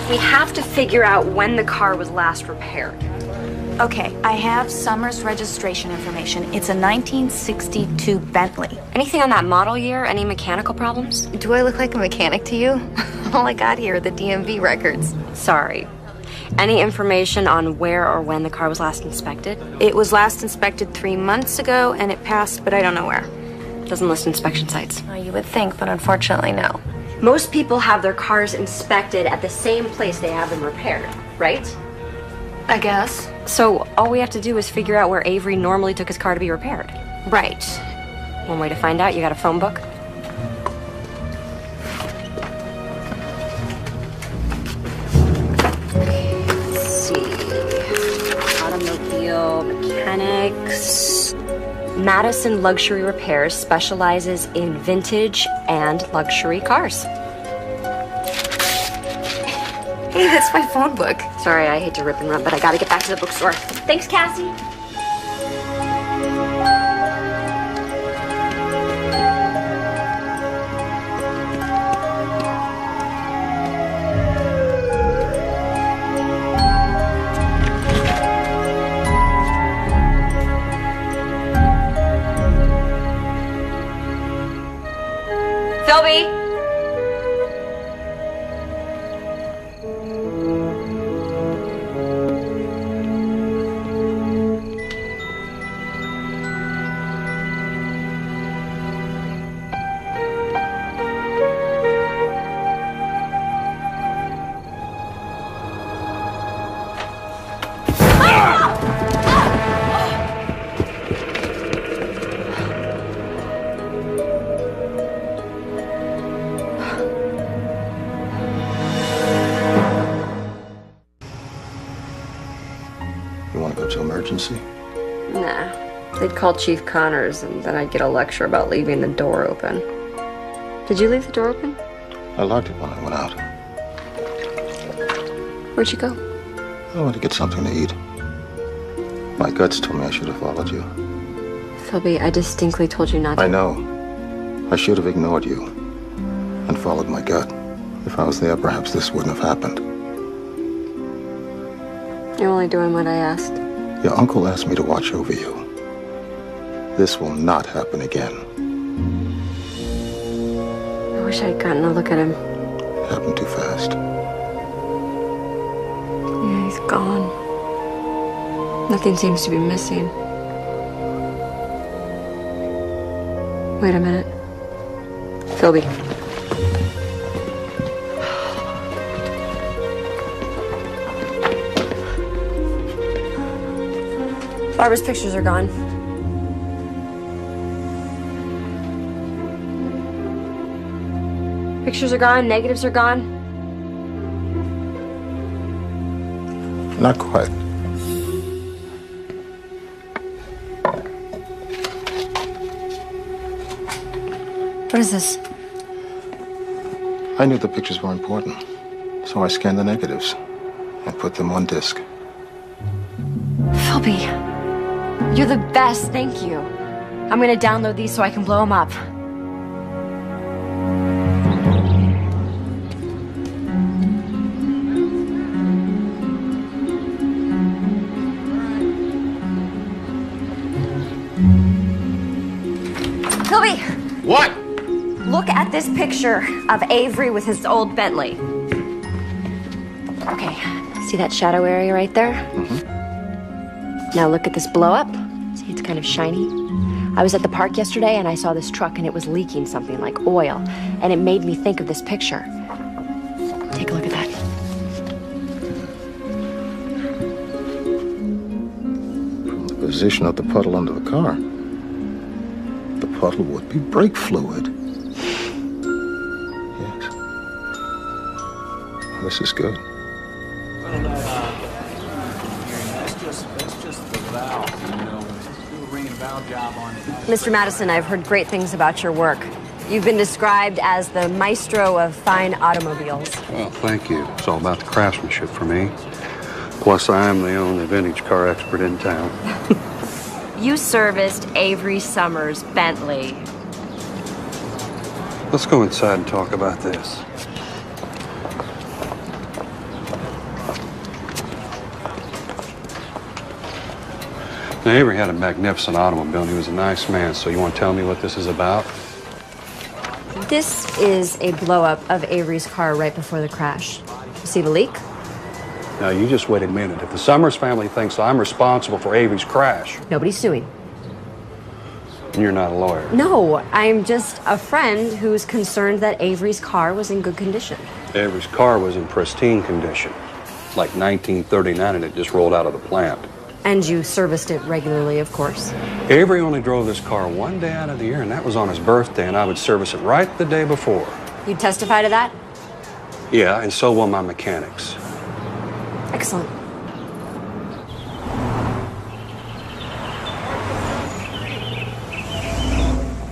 Speaker 1: We have to figure out when the car was last repaired.
Speaker 6: Okay, I have Summer's registration information. It's a 1962 Bentley.
Speaker 1: Anything on that model year? Any mechanical problems?
Speaker 9: Do I look like a mechanic to you? All I got here are the DMV records.
Speaker 1: Sorry. Any information on where or when the car was last inspected?
Speaker 6: It was last inspected 3 months ago, and it passed, but I don't know where.
Speaker 1: Doesn't list inspection sites.
Speaker 9: Oh, you would think, but unfortunately, no.
Speaker 1: Most people have their cars inspected at the same place they have them repaired, right?
Speaker 9: I guess.
Speaker 1: So all we have to do is figure out where Avery normally took his car to be repaired.
Speaker 9: Right.
Speaker 1: One way to find out, you got a phone book? Mechanics. Madison Luxury Repairs specializes in vintage and luxury cars.
Speaker 9: Hey, that's my phone book.
Speaker 1: Sorry, I hate to rip and run, but I gotta get back to the bookstore. Thanks, Cassie. Philby!
Speaker 11: Emergency?
Speaker 1: Nah. They'd call Chief Connors, and then I'd get a lecture about leaving the door open. Did you leave the door open?
Speaker 11: I locked it when I went out.
Speaker 1: Where'd you go?
Speaker 11: I went to get something to eat. My guts told me I should have followed you.
Speaker 1: Philby, I distinctly told you not to.
Speaker 11: I know. I should have ignored you and followed my gut. If I was there, perhaps this wouldn't have happened.
Speaker 1: You're only doing what I asked.
Speaker 11: Your uncle asked me to watch over you. This will not happen again.
Speaker 1: I wish I'd gotten a look at him.
Speaker 11: It happened too fast.
Speaker 1: Yeah, he's gone. Nothing seems to be missing. Wait a minute. Philby. Barbara's pictures are gone. Pictures are gone, negatives are gone.
Speaker 11: Not quite.
Speaker 6: What is this?
Speaker 11: I knew the pictures were important, so I scanned the negatives and put them on disc.
Speaker 1: Philby, you're the best, thank you. I'm gonna download these so I can blow them up. Philby!
Speaker 10: What?
Speaker 1: Look at this picture of Avery with his old Bentley. Okay, see that shadow area right there? Now look at this blow up. See, it's kind of shiny. I was at the park yesterday and I saw this truck and it was leaking something like oil. And it made me think of this picture. Take a look at that.
Speaker 11: From the position of the puddle under the car, the puddle would be brake fluid. Yes. This is good.
Speaker 1: Mr. Madison, I've heard great things about your work. You've been described as the maestro of fine automobiles.
Speaker 17: Well, thank you. It's all about the craftsmanship for me. Plus, I am the only vintage car expert in town.
Speaker 1: You serviced Avery Summers' Bentley.
Speaker 17: Let's go inside and talk about this. Now, Avery had a magnificent automobile, and he was a nice man, so you want to tell me what this is about?
Speaker 1: This is a blow-up of Avery's car right before the crash. You see the leak?
Speaker 17: Now, you just wait a minute. If the Summers family thinks I'm responsible for Avery's crash...
Speaker 1: Nobody's suing.
Speaker 17: And you're not a lawyer.
Speaker 1: No, I'm just a friend who's concerned that Avery's car was in good condition.
Speaker 17: Avery's car was in pristine condition. Like 1939, and it just rolled out of the plant.
Speaker 1: And you serviced it regularly, of course.
Speaker 17: Avery only drove this car one day out of the year, and that was on his birthday, and I would service it right the day before.
Speaker 1: You'd testify to that?
Speaker 17: Yeah, and so will my mechanics.
Speaker 1: Excellent.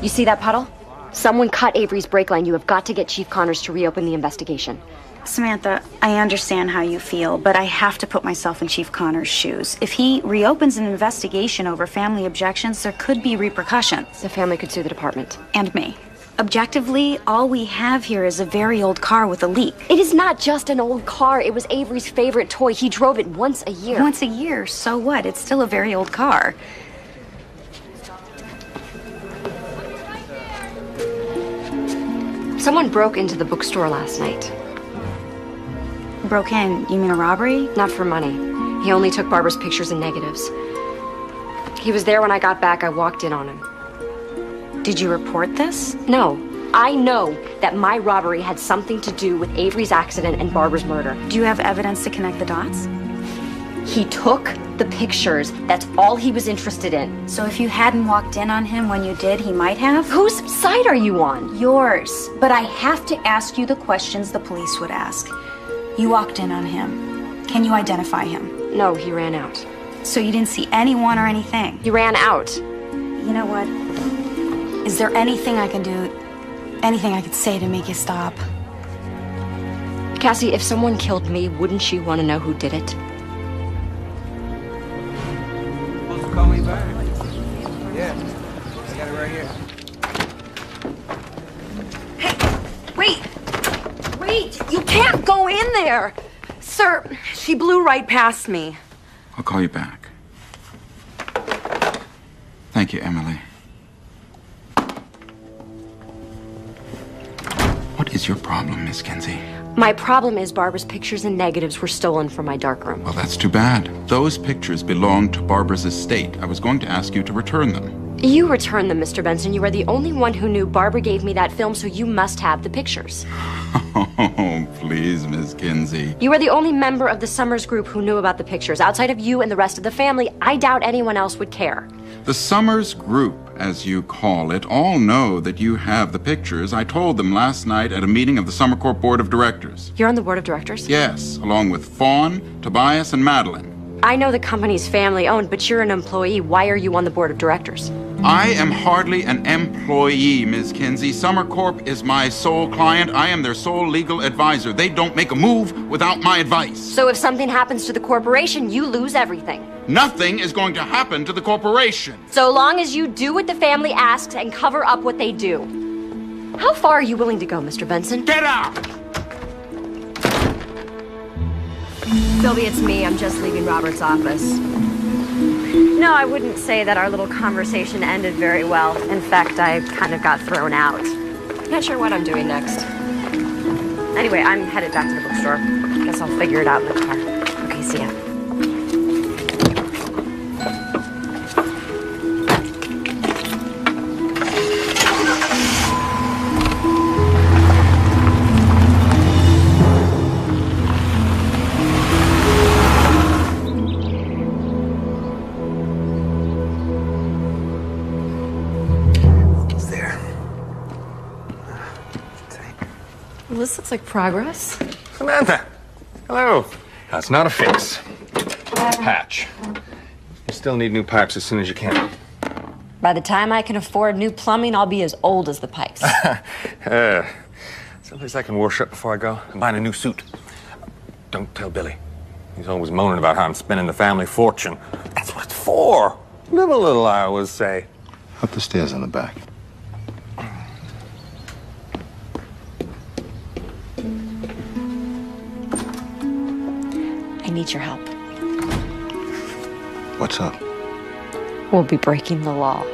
Speaker 1: You see that puddle? Someone cut Avery's brake line. You have got to get Chief Connors to reopen the investigation.
Speaker 6: Samantha, I understand how you feel, but I have to put myself in Chief Connors' shoes. If he reopens an investigation over family objections, there could be repercussions.
Speaker 1: The family could sue the department.
Speaker 6: And me. Objectively, all we have here is a very old car with a leak.
Speaker 1: It is not just an old car. It was Avery's favorite toy. He drove it once a year.
Speaker 6: Once a year? So what? It's still a very old car.
Speaker 1: Someone broke into the bookstore last night.
Speaker 6: Broke in? You mean a robbery?
Speaker 1: Not for money. He only took Barbara's pictures and negatives. He was there when I got back. I walked in on him.
Speaker 6: Did you report this?
Speaker 1: No. I know that my robbery had something to do with Avery's accident and Barbara's murder.
Speaker 6: Do you have evidence to connect the dots?
Speaker 1: He took the pictures. That's all he was interested in.
Speaker 6: So if you hadn't walked in on him when you did, he might have?
Speaker 1: Whose side are you on?
Speaker 6: Yours. But I have to ask you the questions the police would ask. You walked in on him. Can you identify him?
Speaker 1: No, he ran out.
Speaker 6: So you didn't see anyone or anything?
Speaker 1: He ran out.
Speaker 6: You know what? Is there anything I can do, anything I could say to make you stop?
Speaker 1: Cassie, if someone killed me, wouldn't you want to know who did it?
Speaker 18: Call me back. Yeah, I got it right here.
Speaker 19: Wait, you can't go in there. Sir, she blew right past me.
Speaker 5: I'll call you back. Thank you, Emily. What is your problem, Miss Kinsey?
Speaker 1: My problem is Barbara's pictures and negatives were stolen from my darkroom.
Speaker 5: Well, that's too bad. Those pictures belonged to Barbara's estate. I was going to ask you to return them.
Speaker 1: You returned them, Mr. Benson. You are the only one who knew Barbara gave me that film, so you must have the pictures.
Speaker 5: Oh, please, Miss Kinsey.
Speaker 1: You are the only member of the Summers group who knew about the pictures. Outside of you and the rest of the family, I doubt anyone else would care.
Speaker 5: The Summers group, as you call it, all know that you have the pictures. I told them last night at a meeting of the Summer Corp Board of Directors.
Speaker 1: You're on the board of directors?
Speaker 5: Yes, along with Fawn, Tobias, and Madeline.
Speaker 1: I know the company's family-owned, but you're an employee. Why are you on the board of directors?
Speaker 5: I am hardly an employee, Ms. Kinsey. Summer Corp is my sole client. I am their sole legal advisor. They don't make a move without my advice.
Speaker 1: So if something happens to the corporation, you lose everything.
Speaker 5: Nothing is going to happen to the corporation.
Speaker 1: So long as you do what the family asks and cover up what they do. How far are you willing to go, Mr. Benson?
Speaker 5: Get out!
Speaker 16: Sylvie, it's me. I'm just leaving Robert's office.
Speaker 1: No, I wouldn't say that our little conversation ended very well. In fact, I kind of got thrown out.
Speaker 16: Not sure what I'm doing next.
Speaker 1: Anyway, I'm headed back to the bookstore. Guess I'll figure it out in the car. Okay, see ya.
Speaker 16: Well, this looks like progress.
Speaker 10: Samantha! Hello. That's not a fix. Patch. You still need new pipes as soon as you can.
Speaker 1: By the time I can afford new plumbing, I'll be as old as the pipes.
Speaker 10: Someplace I can wash up before I go. I'm buying a new suit. Don't tell Billy. He's always moaning about how I'm spending the family fortune. That's what it's for. Live a little, I always say.
Speaker 4: Up the stairs in the back.
Speaker 1: I need your help.
Speaker 4: What's up?
Speaker 1: We'll be breaking the law.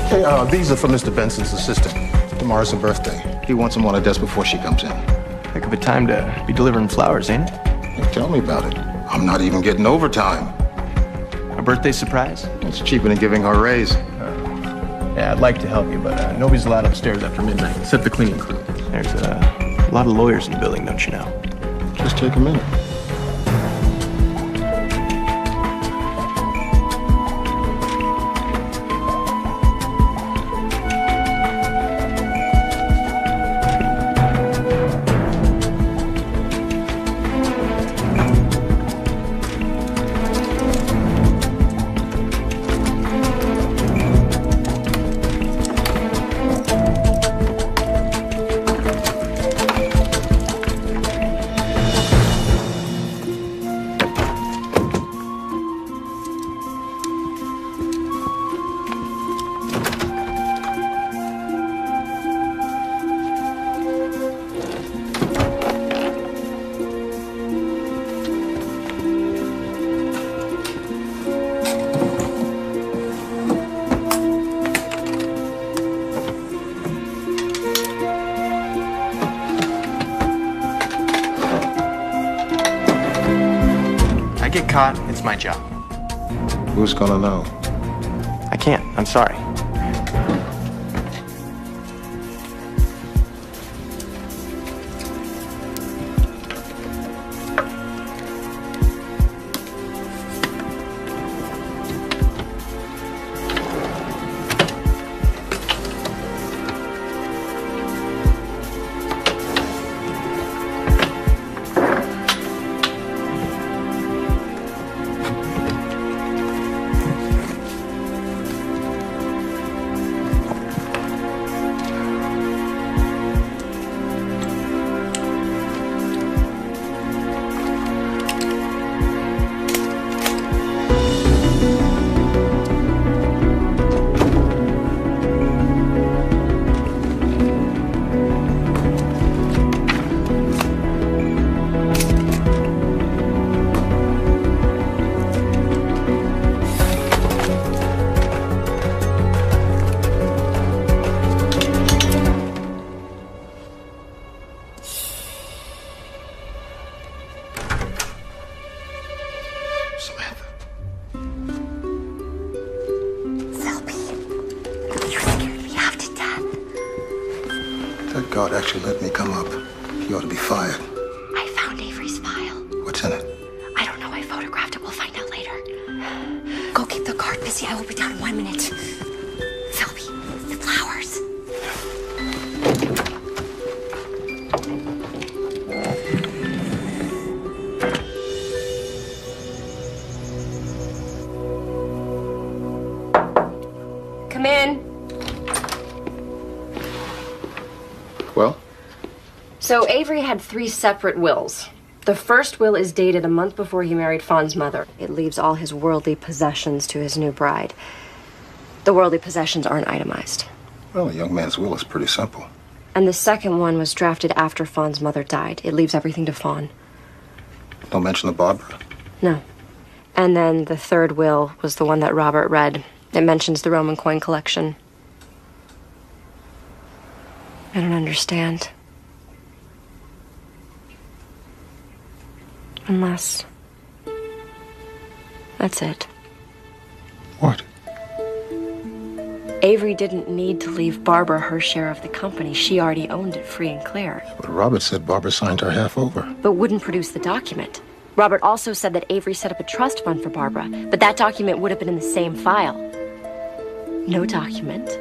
Speaker 4: Hey, these are for Mr. Benson's assistant. Tomorrow's her birthday. He wants them on a desk before she comes in.
Speaker 14: Heck of a time to be delivering flowers, ain't it?
Speaker 4: Hey, tell me about it. I'm not even getting overtime.
Speaker 14: A birthday surprise?
Speaker 4: It's cheaper than giving her a raise.
Speaker 14: Yeah, I'd like to help you, but nobody's allowed upstairs after midnight, except the cleaning crew. There's a lot of lawyers in the building, don't you know?
Speaker 4: Just take a minute.
Speaker 14: Get caught, it's my job.
Speaker 4: Who's gonna know?
Speaker 14: I can't. I'm sorry.
Speaker 4: God actually let me come up. He ought to be fired.
Speaker 1: I found Avery's file.
Speaker 4: What's in it?
Speaker 1: I don't know. I photographed it. We'll find out later. Go keep the card busy. I will be down in 1 minute. Philby, the flowers. Come in.
Speaker 4: Well?
Speaker 1: So Avery had 3 separate wills. The first will is dated a month before he married Fawn's mother. It leaves all his worldly possessions to his new bride. The worldly possessions aren't itemized.
Speaker 4: Well, a young man's will is pretty simple.
Speaker 1: And the second one was drafted after Fawn's mother died. It leaves everything to Fawn.
Speaker 4: Don't mention the Barbara.
Speaker 1: No. And then the third will was the one that Robert read. It mentions the Roman coin collection. I don't understand. Unless... that's it.
Speaker 4: What?
Speaker 1: Avery didn't need to leave Barbara her share of the company. She already owned it free and clear.
Speaker 4: But Robert said Barbara signed her half over.
Speaker 1: But wouldn't produce the document. Robert also said that Avery set up a trust fund for Barbara, but that document would have been in the same file. No document.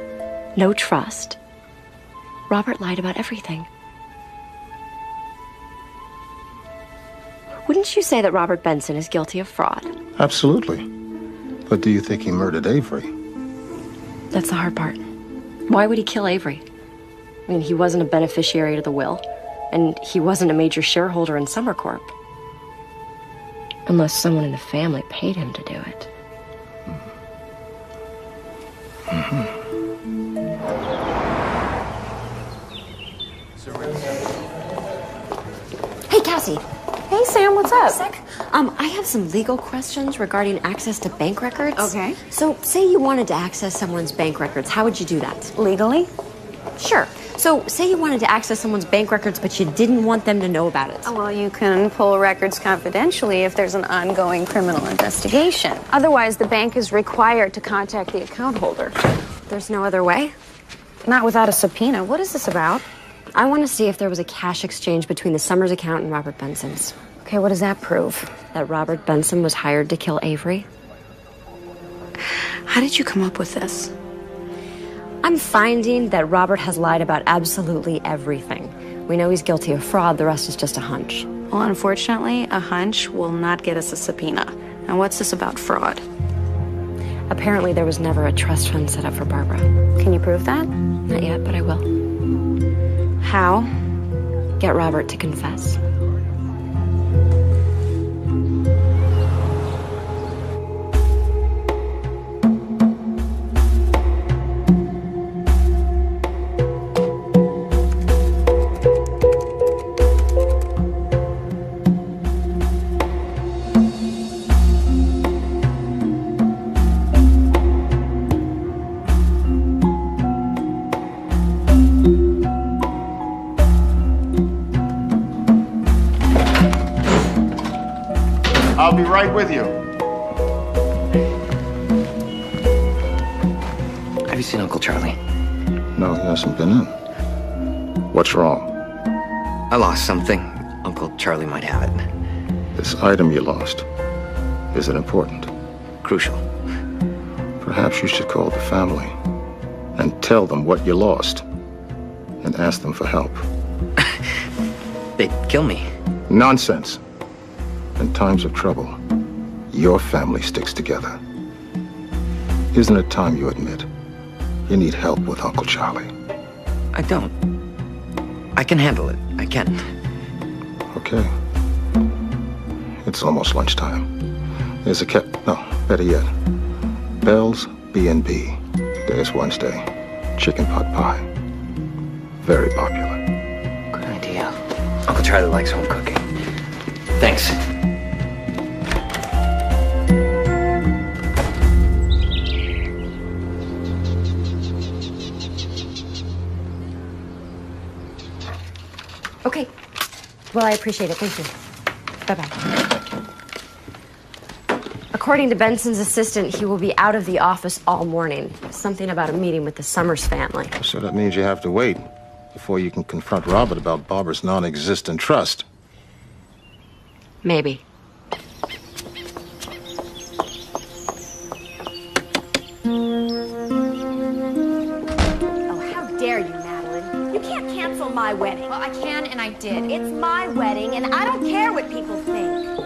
Speaker 1: No trust. Robert lied about everything. Wouldn't you say that Robert Benson is guilty of fraud?
Speaker 4: Absolutely. But do you think he murdered Avery?
Speaker 1: That's the hard part. Why would he kill Avery? I mean, he wasn't a beneficiary to the will, and he wasn't a major shareholder in Summer Corp. Unless someone in the family paid him to do it. Hey, Cassie.
Speaker 9: Hey, Sam, what's up?
Speaker 1: I have some legal questions regarding access to bank records.
Speaker 9: Okay.
Speaker 1: So, say you wanted to access someone's bank records. How would you do that?
Speaker 9: Legally?
Speaker 1: Sure. So, say you wanted to access someone's bank records, but you didn't want them to know about it.
Speaker 9: Well, you can pull records confidentially if there's an ongoing criminal investigation. Otherwise, the bank is required to contact the account holder.
Speaker 1: There's no other way?
Speaker 9: Not without a subpoena. What is this about?
Speaker 1: I want to see if there was a cash exchange between the Summers account and Robert Benson's.
Speaker 9: Okay, what does that prove?
Speaker 1: That Robert Benson was hired to kill Avery.
Speaker 9: How did you come up with this?
Speaker 1: I'm finding that Robert has lied about absolutely everything. We know he's guilty of fraud, the rest is just a hunch.
Speaker 6: Well, unfortunately, a hunch will not get us a subpoena. And what's this about fraud?
Speaker 1: Apparently there was never a trust fund set up for Barbara.
Speaker 6: Can you prove that?
Speaker 1: Not yet, but I will.
Speaker 6: How?
Speaker 1: Get Robert to confess.
Speaker 11: I'll be right with you.
Speaker 12: Have you seen Uncle Charlie?
Speaker 4: No, he hasn't been in. What's wrong?
Speaker 12: I lost something. Uncle Charlie might have it.
Speaker 4: This item you lost. Is it important?
Speaker 12: Crucial.
Speaker 4: Perhaps you should call the family and tell them what you lost and ask them for help.
Speaker 12: They'd kill me.
Speaker 4: Nonsense. In times of trouble, your family sticks together. Isn't it time you admit you need help with Uncle Charlie?
Speaker 12: I don't. I can handle it. I can.
Speaker 4: Okay. It's almost lunchtime. There's a no, better yet. Bell's B&B. Today's Wednesday. Chicken pot pie. Very popular.
Speaker 12: Good idea. Uncle Charlie likes home cooking. Thanks.
Speaker 1: Okay. Well, I appreciate it. Thank you. Bye-bye. According to Benson's assistant, he will be out of the office all morning. Something about a meeting with the Summers family.
Speaker 4: So that means you have to wait. The before you can confront Robert about Barbara's non-existent trust.
Speaker 1: Maybe.
Speaker 16: Oh, how dare you, Madeline? You can't cancel my wedding.
Speaker 13: Well, I can, and I did.
Speaker 16: It's my wedding, and I don't care what people think.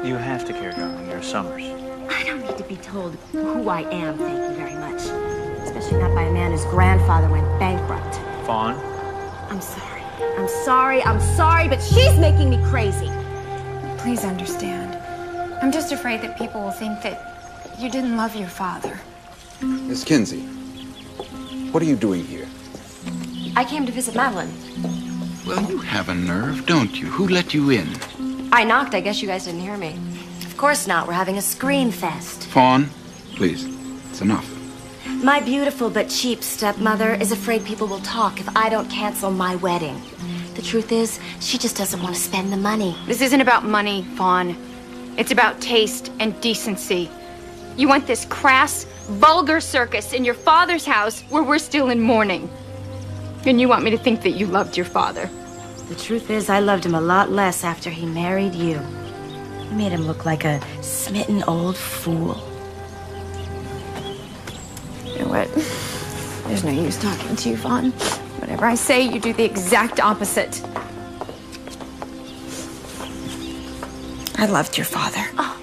Speaker 14: You have to care, darling. You're Summers.
Speaker 16: I don't need to be told who I am, thank you very much. Especially not by a man whose grandfather went bankrupt.
Speaker 14: Fawn?
Speaker 16: I'm sorry. I'm sorry. I'm sorry, but she's making me crazy.
Speaker 13: Please understand. I'm just afraid that people will think that you didn't love your father.
Speaker 5: Miss Kinsey, what are you doing here?
Speaker 1: I came to visit Madeline.
Speaker 5: Well, you have a nerve, don't you? Who let you in?
Speaker 1: I knocked. I guess you guys didn't hear me.
Speaker 16: Of course not. We're having a scream fest.
Speaker 5: Fawn, please. It's enough.
Speaker 16: My beautiful but cheap stepmother is afraid people will talk if I don't cancel my wedding. The truth is, she just doesn't want to spend the money.
Speaker 13: This isn't about money, Fawn. It's about taste and decency. You want this crass, vulgar circus in your father's house where we're still in mourning. And you want me to think that you loved your father.
Speaker 16: The truth is, I loved him a lot less after he married you. You made him look like a smitten old fool.
Speaker 13: You know what? There's no use talking to you, Fawn. Whatever I say, you do the exact opposite. I loved your father.
Speaker 16: Oh.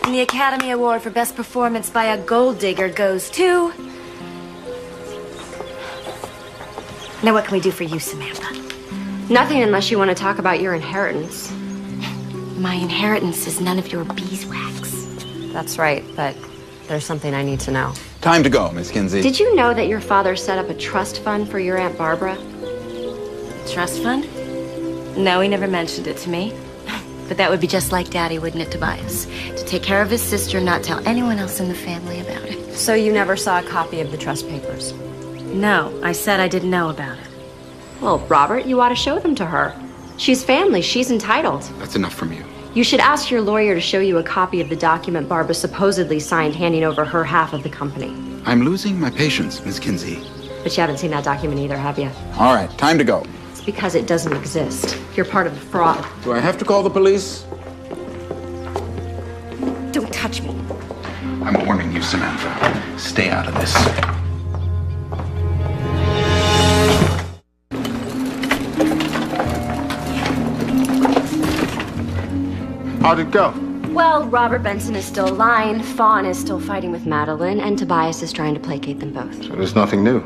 Speaker 16: And the Academy Award for Best Performance by a Gold Digger goes to... Now what can we do for you, Samantha?
Speaker 1: Nothing unless you want to talk about your inheritance.
Speaker 16: My inheritance is none of your beeswax.
Speaker 1: That's right, but there's something I need to know.
Speaker 5: Time to go, Miss Kinsey.
Speaker 1: Did you know that your father set up a trust fund for your Aunt Barbara?
Speaker 16: Trust fund? No, he never mentioned it to me. But that would be just like Daddy, wouldn't it, Tobias? To take care of his sister and not tell anyone else in the family about it.
Speaker 1: So you never saw a copy of the trust papers?
Speaker 16: No, I said I didn't know about it.
Speaker 1: Well, Robert, you ought to show them to her. She's family. She's entitled.
Speaker 5: That's enough from you.
Speaker 1: You should ask your lawyer to show you a copy of the document Barbara supposedly signed handing over her half of the company.
Speaker 5: I'm losing my patience, Miss Kinsey.
Speaker 1: But you haven't seen that document either, have you?
Speaker 5: All right, time to go.
Speaker 1: It's because it doesn't exist. You're part of the fraud.
Speaker 5: Do I have to call the police?
Speaker 16: Don't touch me.
Speaker 5: I'm warning you, Samantha. Stay out of this.
Speaker 4: How'd it go?
Speaker 1: Well, Robert Benson is still lying, Fawn is still fighting with Madeline, and Tobias is trying to placate them both.
Speaker 4: So there's nothing new.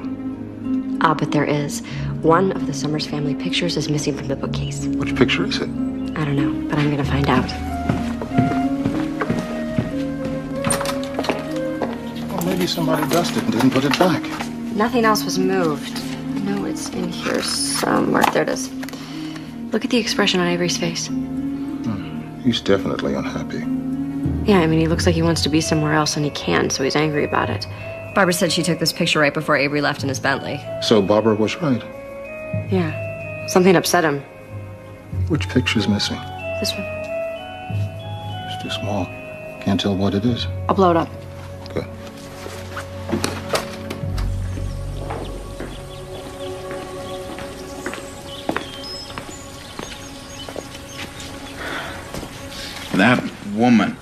Speaker 1: Ah, but there is. One of the Summers family pictures is missing from the bookcase.
Speaker 4: Which picture is it?
Speaker 1: I don't know, but I'm gonna find out.
Speaker 4: Well, maybe somebody dusted and didn't put it back.
Speaker 1: Nothing else was moved. No, it's in here somewhere. There it is. Look at the expression on Avery's face.
Speaker 4: He's definitely unhappy.
Speaker 1: Yeah, I mean, he looks like he wants to be somewhere else and he can't, so he's angry about it. Barbara said she took this picture right before Avery left in his Bentley.
Speaker 4: So Barbara was right.
Speaker 1: Yeah. Something upset him.
Speaker 4: Which picture's missing?
Speaker 1: This one.
Speaker 4: It's too small. Can't tell what it is.
Speaker 1: I'll blow it up.
Speaker 4: Good.
Speaker 5: That woman.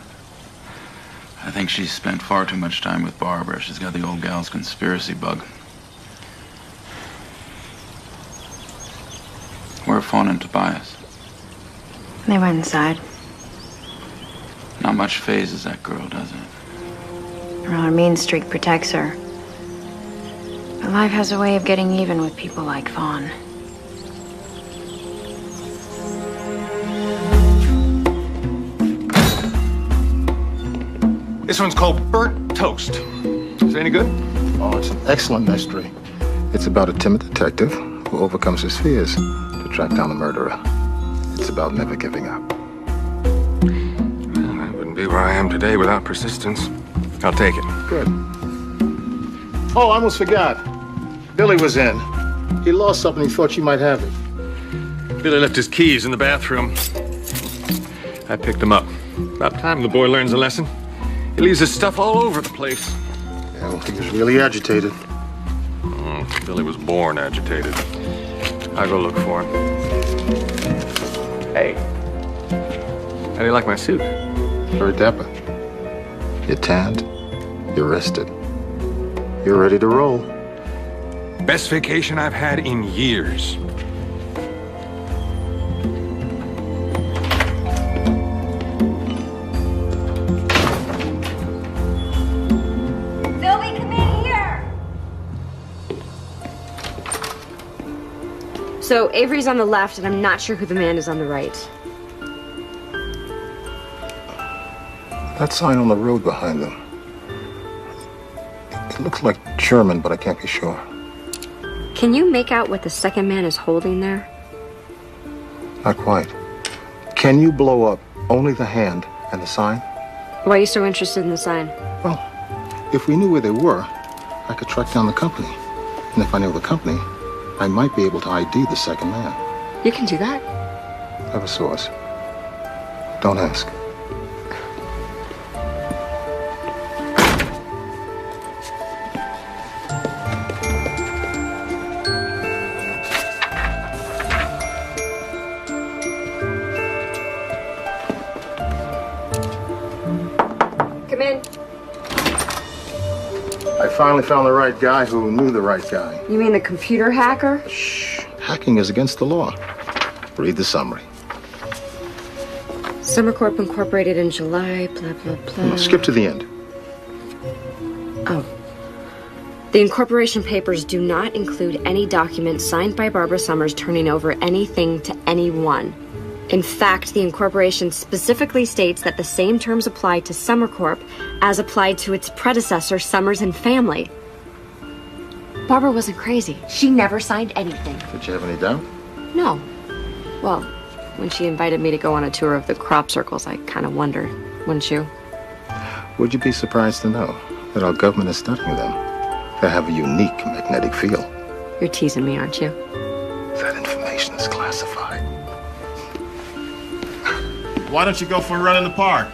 Speaker 5: I think she's spent far too much time with Barbara. She's got the old gal's conspiracy bug. Where are Fawn and Tobias?
Speaker 13: They went inside.
Speaker 5: Not much phases that girl, does it?
Speaker 13: Well, her mean streak protects her. But life has a way of getting even with people like Fawn.
Speaker 10: This one's called Burnt Toast. Is it any good?
Speaker 4: Oh, it's an excellent mystery. It's about a timid detective who overcomes his fears to track down the murderer. It's about never giving up.
Speaker 10: Well, I wouldn't be where I am today without persistence. I'll take it.
Speaker 4: Good. Oh, I almost forgot. Billy was in. He lost something. He thought you might have it.
Speaker 10: Billy left his keys in the bathroom. I picked them up. About time the boy learns a lesson. He leaves his stuff all over the place.
Speaker 4: Yeah, well, he was really agitated.
Speaker 10: Billy was born agitated. I'll go look for him. Hey. How do you like my suit?
Speaker 4: Very dapper. You're tanned. You're rested. You're ready to roll.
Speaker 10: Best vacation I've had in years.
Speaker 19: Sylvie, come in here.
Speaker 1: So Avery's on the left, and I'm not sure who the man is on the right.
Speaker 4: That sign on the road behind them. It looks like German, but I can't be sure.
Speaker 1: Can you make out what the second man is holding there?
Speaker 4: Not quite. Can you blow up only the hand and the sign?
Speaker 1: Why are you so interested in the sign?
Speaker 4: Well, if we knew where they were, I could track down the company. And if I know the company, I might be able to ID the second man.
Speaker 1: You can do that?
Speaker 4: I have a source. Don't ask.
Speaker 1: Come in.
Speaker 4: I finally found the right guy who knew the right guy.
Speaker 1: You mean the computer hacker?
Speaker 4: Hacking is against the law. Read the summary.
Speaker 1: SummerCorp Incorporated in July, blah, blah, blah.
Speaker 4: No, skip to the end.
Speaker 1: Oh. The incorporation papers do not include any document signed by Barbara Summers turning over anything to anyone. In fact, the incorporation specifically states that the same terms apply to SummerCorp as applied to its predecessor, Summers and Family. Barbara wasn't crazy. She never signed anything.
Speaker 4: Did you have any doubt?
Speaker 1: No. Well, when she invited me to go on a tour of the crop circles, I kind of wondered, wouldn't you?
Speaker 4: Would you be surprised to know that our government is studying them? They have a unique magnetic field.
Speaker 1: You're teasing me, aren't you?
Speaker 4: That information is classified.
Speaker 20: Why don't you go for a run in the park?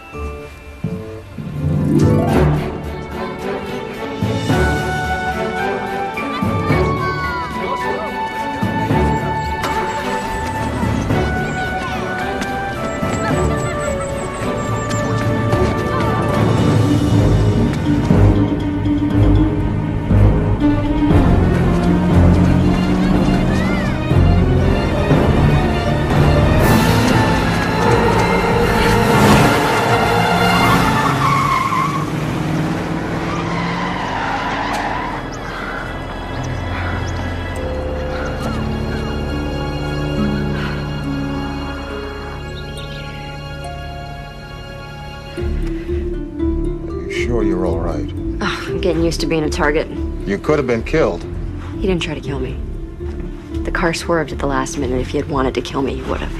Speaker 4: Sure you're all right?
Speaker 1: Oh, I'm getting used to being a target.
Speaker 4: You could have been killed.
Speaker 1: He didn't try to kill me. The car swerved at the last minute. If he had wanted to kill me, he would have.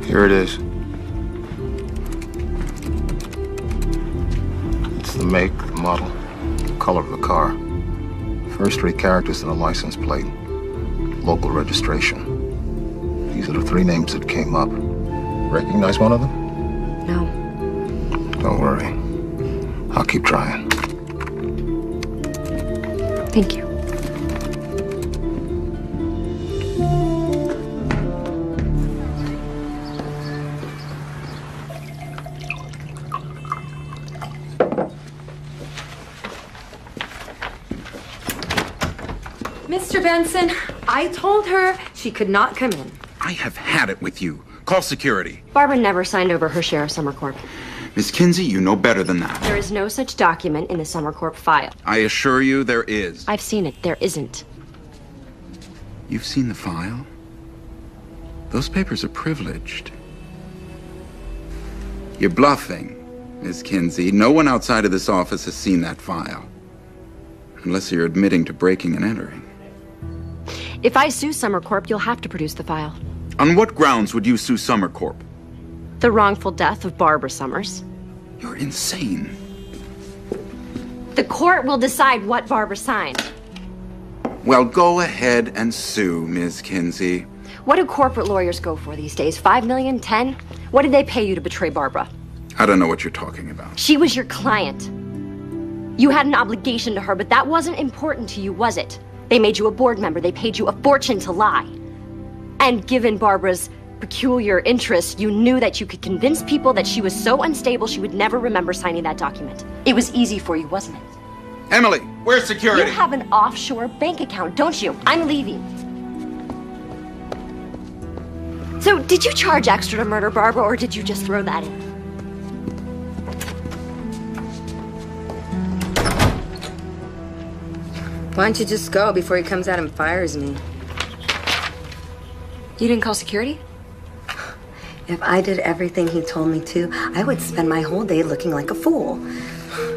Speaker 4: Here it is. It's the make, the model, the color of the car. First three characters in the license plate. Local registration. These are the three names that came up. Recognize one of them?
Speaker 1: No.
Speaker 4: Don't worry. I'll keep trying.
Speaker 1: Thank you.
Speaker 19: Mr. Benson, I told her she could not come in.
Speaker 5: I have had it with you. Call security.
Speaker 1: Barbara never signed over her share of SummerCorp.
Speaker 5: Miss Kinsey, you know better than that.
Speaker 1: There is no such document in the SummerCorp file.
Speaker 5: I assure you there is.
Speaker 1: I've seen it. There isn't.
Speaker 5: You've seen the file? Those papers are privileged. You're bluffing, Miss Kinsey. No one outside of this office has seen that file. Unless you're admitting to breaking and entering.
Speaker 1: If I sue SummerCorp, you'll have to produce the file.
Speaker 5: On what grounds would you sue SummerCorp?
Speaker 1: The wrongful death of Barbara Summers.
Speaker 5: You're insane.
Speaker 1: The court will decide what Barbara signed.
Speaker 5: Well, go ahead and sue, Ms. Kinsey.
Speaker 1: What do corporate lawyers go for these days? 5 million? 10? What did they pay you to betray Barbara?
Speaker 5: I don't know what you're talking about.
Speaker 1: She was your client. You had an obligation to her, but that wasn't important to you, was it? They made you a board member. They paid you a fortune to lie. And given Barbara's peculiar interests, you knew that you could convince people that she was so unstable she would never remember signing that document. It was easy for you, wasn't it?
Speaker 5: Emily, where's security?
Speaker 1: You have an offshore bank account, don't you? I'm leaving. So, did you charge extra to murder Barbara, or did you just throw that in?
Speaker 21: Why don't you just go before he comes out and fires me?
Speaker 1: You didn't call security?
Speaker 21: If I did everything he told me to, I would spend my whole day looking like a fool.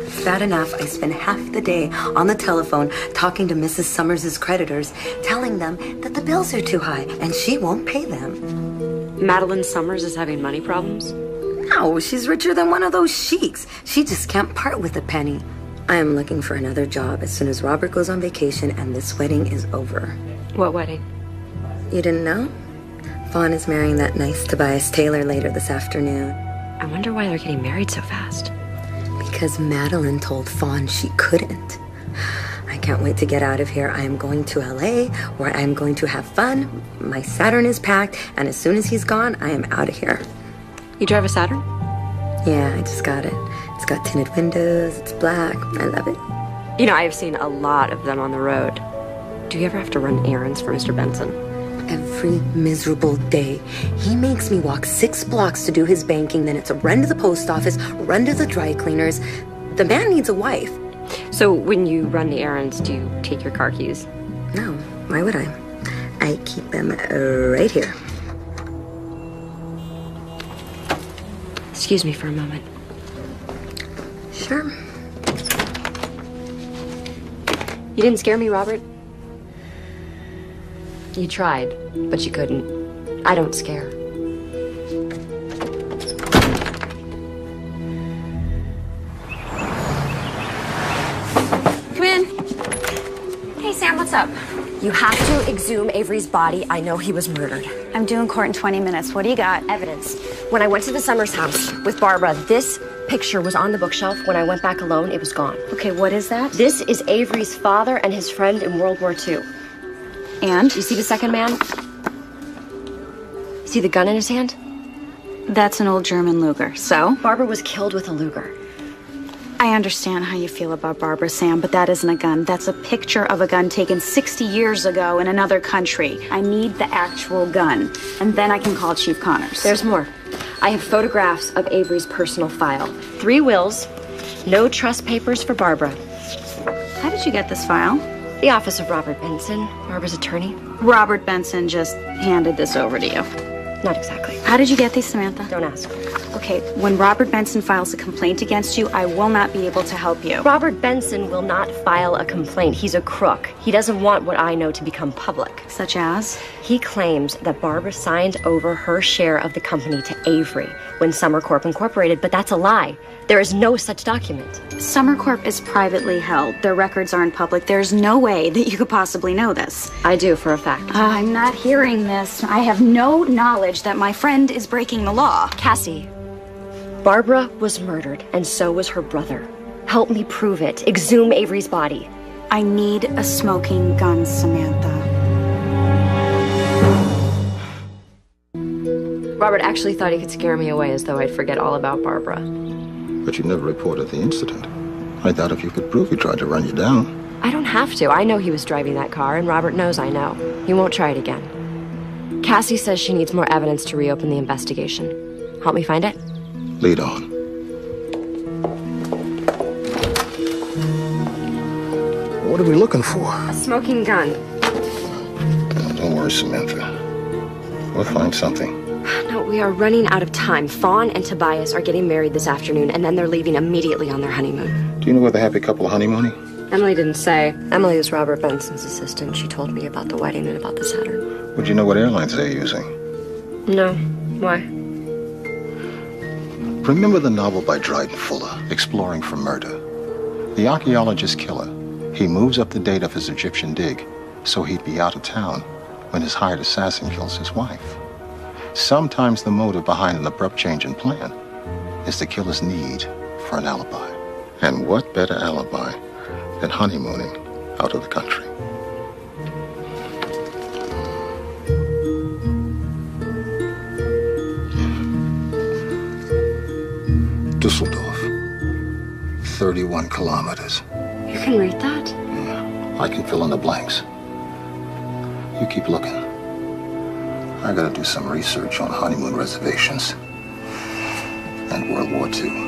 Speaker 21: It's bad enough I spend half the day on the telephone talking to Mrs. Summers' creditors, telling them that the bills are too high and she won't pay them.
Speaker 1: Madeline Summers is having money problems?
Speaker 21: No, she's richer than one of those sheiks. She just can't part with a penny. I am looking for another job as soon as Robert goes on vacation and this wedding is over.
Speaker 1: What wedding?
Speaker 21: You didn't know? Fawn is marrying that nice Tobias Taylor later this afternoon.
Speaker 1: I wonder why they're getting married so fast.
Speaker 21: Because Madeline told Fawn she couldn't. I can't wait to get out of here. I am going to LA, where I am going to have fun. My Saturn is packed, and as soon as he's gone, I am out of here.
Speaker 1: You drive a Saturn?
Speaker 21: Yeah, I just got it. It's got tinted windows, it's black. I love it.
Speaker 1: You know, I have seen a lot of them on the road. Do you ever have to run errands for Mr. Benson?
Speaker 21: Every miserable day. He makes me walk 6 blocks to do his banking, then it's a run to the post office, run to the dry cleaners. The man needs a wife.
Speaker 1: So when you run the errands, do you take your car keys?
Speaker 21: No, why would I? I keep them right here.
Speaker 1: Excuse me for a moment.
Speaker 21: Sure.
Speaker 1: You didn't scare me, Robert. You tried, but you couldn't. I don't scare.
Speaker 8: Come in. Hey, Sam, what's up?
Speaker 1: You have to exhume Avery's body. I know he was murdered.
Speaker 6: I'm due in court in 20 minutes. What do you got?
Speaker 1: Evidence. When I went to the Summers house with Barbara, this picture was on the bookshelf. When I went back alone, it was gone.
Speaker 6: Okay, what is that?
Speaker 1: This is Avery's father and his friend in World War II.
Speaker 6: And?
Speaker 1: You see the second man? See the gun in his hand?
Speaker 6: That's an old German Luger. So?
Speaker 1: Barbara was killed with a Luger.
Speaker 6: I understand how you feel about Barbara, Sam, but that isn't a gun. That's a picture of a gun taken 60 years ago in another country. I need the actual gun, and then I can call Chief Connors.
Speaker 1: There's more. I have photographs of Avery's personal file. 3 wills, no trust papers for Barbara.
Speaker 6: How did you get this file?
Speaker 1: The office of Robert Benson, Barbara's attorney.
Speaker 6: Robert Benson just handed this over to you.
Speaker 1: Not exactly.
Speaker 6: How did you get these, Samantha?
Speaker 1: Don't ask.
Speaker 6: Okay, when Robert Benson files a complaint against you, I will not be able to help you.
Speaker 1: Robert Benson will not file a complaint. He's a crook. He doesn't want what I know to become public.
Speaker 6: Such as?
Speaker 1: He claims that Barbara signed over her share of the company to Avery when Summer Corp Incorporated, but that's a lie. There is no such document.
Speaker 6: Summer Corp is privately held. Their records aren't public. There's no way that you could possibly know this.
Speaker 1: I do, for a fact.
Speaker 6: I'm not hearing this. I have no knowledge that my friend is breaking the law.
Speaker 1: Cassie, Barbara was murdered, and so was her brother. Help me prove it. Exhume Avery's body.
Speaker 6: I need a smoking gun, Samantha.
Speaker 1: Robert actually thought he could scare me away as though I'd forget all about Barbara.
Speaker 4: But you never reported the incident. I thought if you could prove he tried to run you down.
Speaker 1: I don't have to. I know he was driving that car, and Robert knows I know. He won't try it again. Cassie says she needs more evidence to reopen the investigation. Help me find it?
Speaker 4: Lead on. What are we looking for?
Speaker 1: A smoking gun.
Speaker 4: Don't worry, Samantha. We'll find something.
Speaker 1: No, we are running out of time. Fawn and Tobias are getting married this afternoon, and then they're leaving immediately on their honeymoon.
Speaker 4: Do you know where the happy couple are honeymooning?
Speaker 1: Emily didn't say. Emily was Robert Benson's assistant. She told me about the wedding and about the Saturn.
Speaker 4: Would you know what airlines they're using?
Speaker 1: No. Why?
Speaker 4: Remember the novel by Dryden Fuller, Exploring for Murder? The archaeologist killer. He moves up the date of his Egyptian dig, so he'd be out of town when his hired assassin kills his wife. Sometimes the motive behind an abrupt change in plan is the killer's need for an alibi. And what better alibi than honeymooning out of the country? Dusseldorf, 31 kilometers.
Speaker 1: You can read that?
Speaker 4: Yeah, I can fill in the blanks. You keep looking. I gotta do some research on honeymoon reservations and World War II.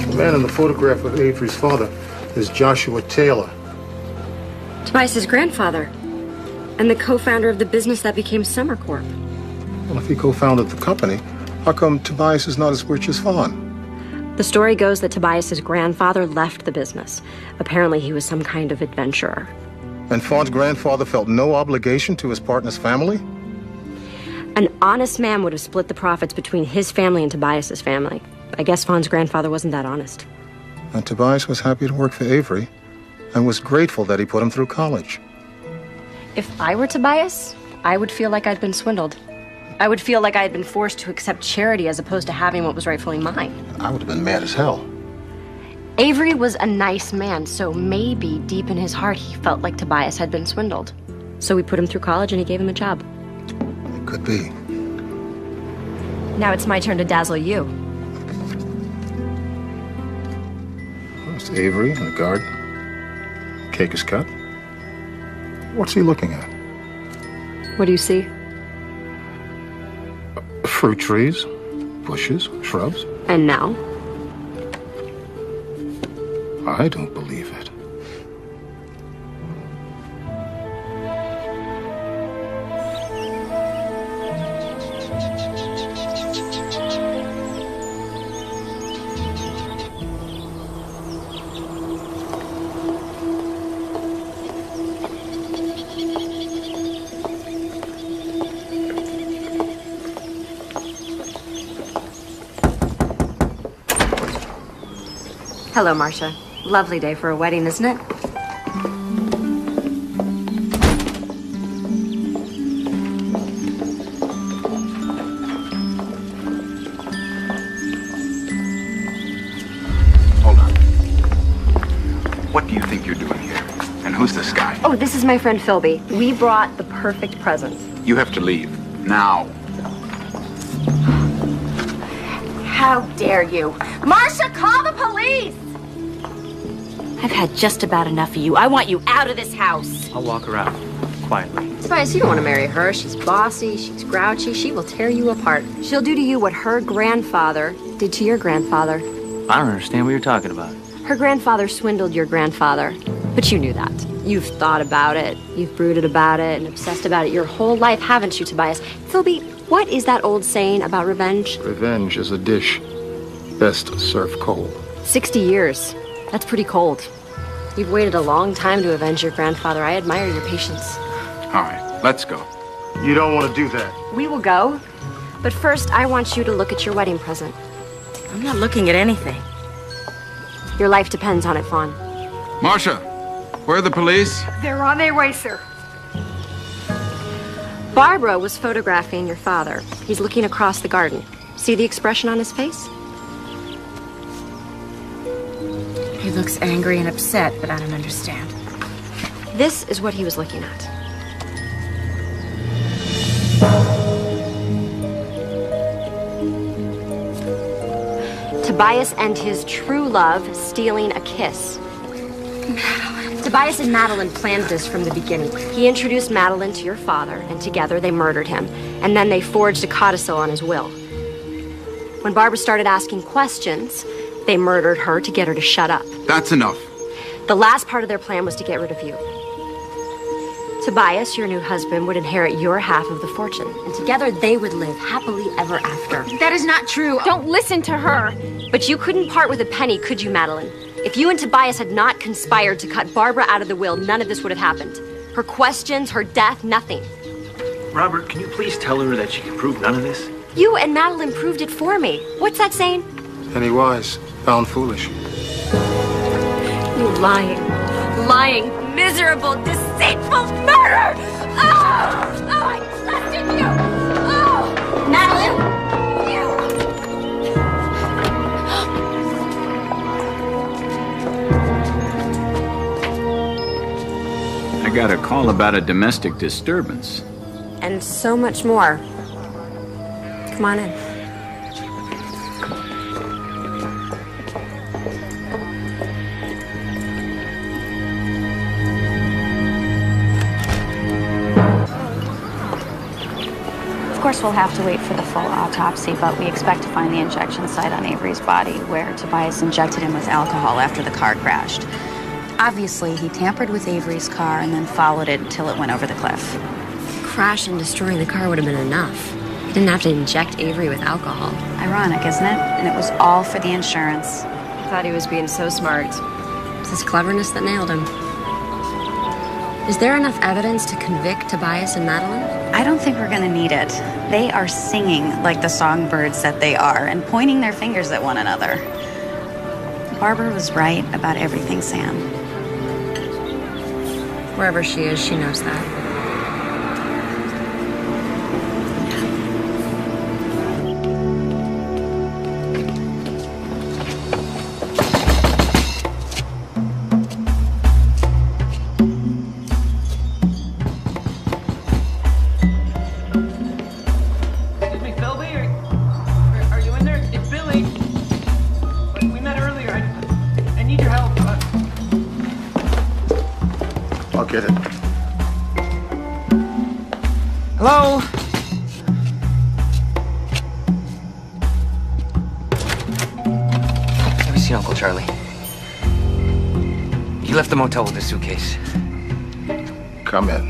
Speaker 11: The man in the photograph of Avery's father is Joshua Taylor.
Speaker 1: Tobias's grandfather, and the co-founder of the business that became Summer Corp.
Speaker 4: Well, if he co-founded the company, how come Tobias is not as rich as Fawn?
Speaker 1: The story goes that Tobias's grandfather left the business. Apparently he was some kind of adventurer.
Speaker 4: And Fawn's grandfather felt no obligation to his partner's family?
Speaker 1: An honest man would have split the profits between his family and Tobias's family. I guess Fawn's grandfather wasn't that honest.
Speaker 4: And Tobias was happy to work for Avery and was grateful that he put him through college.
Speaker 1: If I were Tobias, I would feel like I'd been swindled. I would feel like I had been forced to accept charity as opposed to having what was rightfully mine.
Speaker 4: I would have been mad as hell.
Speaker 1: Avery was a nice man, so maybe deep in his heart he felt like Tobias had been swindled. So we put him through college and he gave him a job.
Speaker 4: It could be.
Speaker 1: Now it's my turn to dazzle you.
Speaker 4: There's Avery in the garden. Cake is cut. What's he looking at?
Speaker 1: What do you see?
Speaker 4: Fruit trees, bushes, shrubs.
Speaker 1: And now?
Speaker 4: I don't believe it.
Speaker 1: Hello, Marcia. Lovely day for a wedding, isn't it?
Speaker 5: Hold on. What do you think you're doing here? And who's this guy?
Speaker 1: Oh, this is my friend Philby. We brought the perfect present.
Speaker 5: You have to leave. Now.
Speaker 19: How dare you? Marcia, call the police!
Speaker 16: I've had just about enough of you. I want you out of this house.
Speaker 14: I'll walk her out quietly.
Speaker 1: Tobias, you don't want to marry her. She's bossy, she's grouchy, she will tear you apart. She'll do to you what her grandfather did to your grandfather.
Speaker 14: I don't understand what you're talking about.
Speaker 1: Her grandfather swindled your grandfather, but you knew that. You've thought about it, you've brooded about it, and obsessed about it your whole life, haven't you, Tobias? Philby, what is that old saying about revenge?
Speaker 4: Revenge is a dish best served cold.
Speaker 1: 60 years. That's pretty cold. You've waited a long time to avenge your grandfather. I admire your patience.
Speaker 5: All right, let's go.
Speaker 11: You don't want to do that.
Speaker 1: We will go, but first I want you to look at your wedding present.
Speaker 16: I'm not looking at anything.
Speaker 1: Your life depends on it, Fawn.
Speaker 5: Marcia, where are the police?
Speaker 19: They're on their way, sir.
Speaker 1: Barbara was photographing your father. He's looking across the garden. See the expression on his face?
Speaker 16: He looks angry and upset, but I don't understand.
Speaker 1: This is what he was looking at. Tobias and his true love stealing a kiss. Tobias and Madeline planned this from the beginning. He introduced Madeline to your father, and together they murdered him. And then they forged a codicil on his will. When Barbara started asking questions, they murdered her to get her to shut up.
Speaker 5: That's enough.
Speaker 1: The last part of their plan was to get rid of you. Tobias, your new husband, would inherit your half of the fortune, and together they would live happily ever after.
Speaker 8: That is not true. Don't listen to her.
Speaker 1: But you couldn't part with a penny, could you, Madeline? If you and Tobias had not conspired to cut Barbara out of the will, none of this would have happened. Her questions, her death, nothing.
Speaker 14: Robert, can you please tell her that she can prove none of this?
Speaker 1: You and Madeline proved it for me. What's that saying?
Speaker 11: Penny wise, pound foolish.
Speaker 1: You lying, miserable, deceitful murder! Oh, I trusted you! Oh, Madeline!
Speaker 15: I got a call about a domestic disturbance.
Speaker 1: And so much more. Come on in.
Speaker 6: Of course, we'll have to wait for the full autopsy, but we expect to find the injection site on Avery's body where Tobias injected him with alcohol after the car crashed. Obviously, he tampered with Avery's car and then followed it until it went over the cliff.
Speaker 1: Crash and destroying the car would have been enough. He didn't have to inject Avery with alcohol.
Speaker 6: Ironic, isn't it? And it was all for the insurance.
Speaker 1: I thought he was being so smart. It's his cleverness that nailed him. Is there enough evidence to convict Tobias and Madeline?
Speaker 6: I don't think we're gonna need it. They are singing like the songbirds that they are and pointing their fingers at one another. Barbara was right about everything, Sam.
Speaker 1: Wherever she is, she knows that.
Speaker 11: Get it.
Speaker 14: Hello?
Speaker 12: Have you seen Uncle Charlie? He left the motel with a suitcase.
Speaker 11: Come in.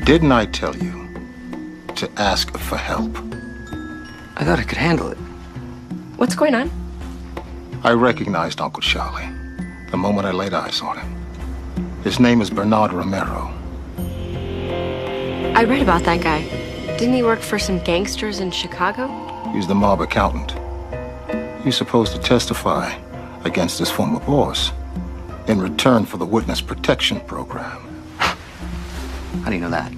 Speaker 11: Didn't I tell you to ask for help?
Speaker 12: I thought I could handle it.
Speaker 1: What's going on?
Speaker 11: I recognized Uncle Charlie the moment I laid eyes on him. His name is Bernard Romero.
Speaker 1: I read about that guy. Didn't he work for some gangsters in Chicago?
Speaker 11: He's the mob accountant. He's supposed to testify against his former boss in return for the witness protection program.
Speaker 12: How do you know that?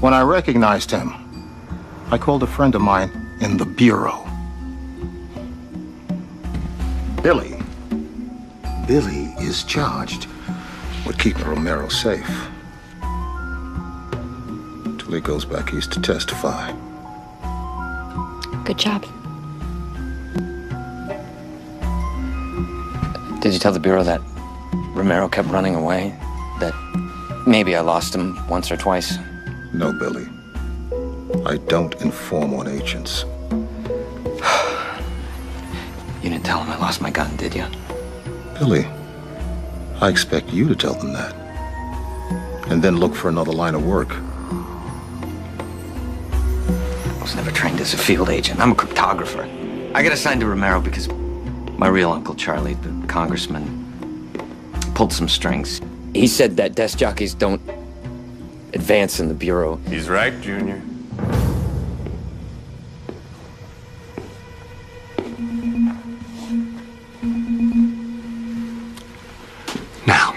Speaker 11: When I recognized him, I called a friend of mine in the bureau. Billy. Billy is charged with keeping Romero safe till he goes back east to testify.
Speaker 1: Good job.
Speaker 12: Did you tell the Bureau that Romero kept running away? That maybe I lost him once or twice?
Speaker 11: No, Billy. I don't inform on agents.
Speaker 12: You didn't tell him I lost my gun, did you?
Speaker 11: Billy, I expect you to tell them that. And then look for another line of work.
Speaker 12: I was never trained as a field agent. I'm a cryptographer. I got assigned to Romero because my real Uncle Charlie, the congressman, pulled some strings. He said that desk jockeys don't advance in the Bureau.
Speaker 10: He's right, Junior. Now,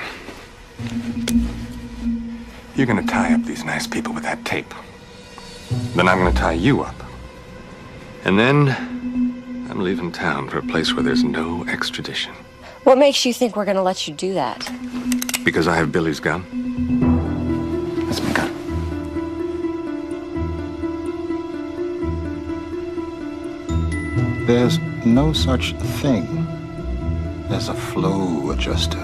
Speaker 10: you're gonna tie up these nice people with that tape. Then I'm gonna tie you up. And then I'm leaving town for a place where there's no extradition.
Speaker 1: What makes you think we're gonna let you do that?
Speaker 10: Because I have Billy's gun.
Speaker 12: That's my gun.
Speaker 11: There's no such thing as a flow adjuster.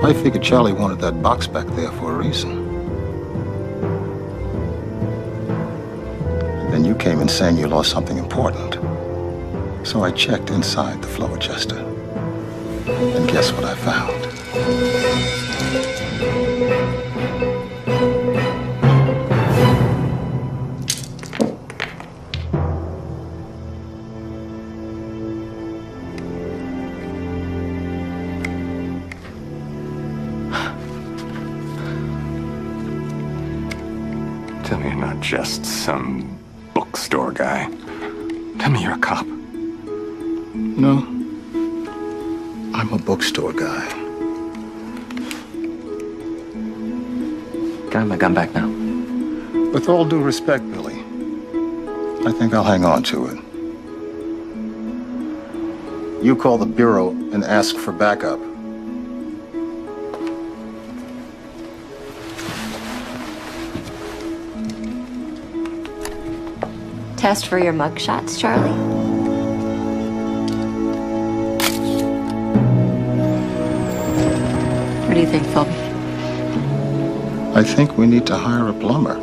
Speaker 11: I figured Charlie wanted that box back there for a reason. And then you came in saying you lost something important. So I checked inside the flow adjuster. And guess what I found?
Speaker 10: Tell me you're not just some bookstore guy. Tell me you're a cop.
Speaker 4: No. I'm a bookstore guy.
Speaker 12: Can I have my gun back now?
Speaker 4: With all due respect, Billy, I think I'll hang on to it. You call the Bureau and ask for backup.
Speaker 1: Test for your mugshots, Charlie? What do you think, Philby?
Speaker 4: I think we need to hire a plumber.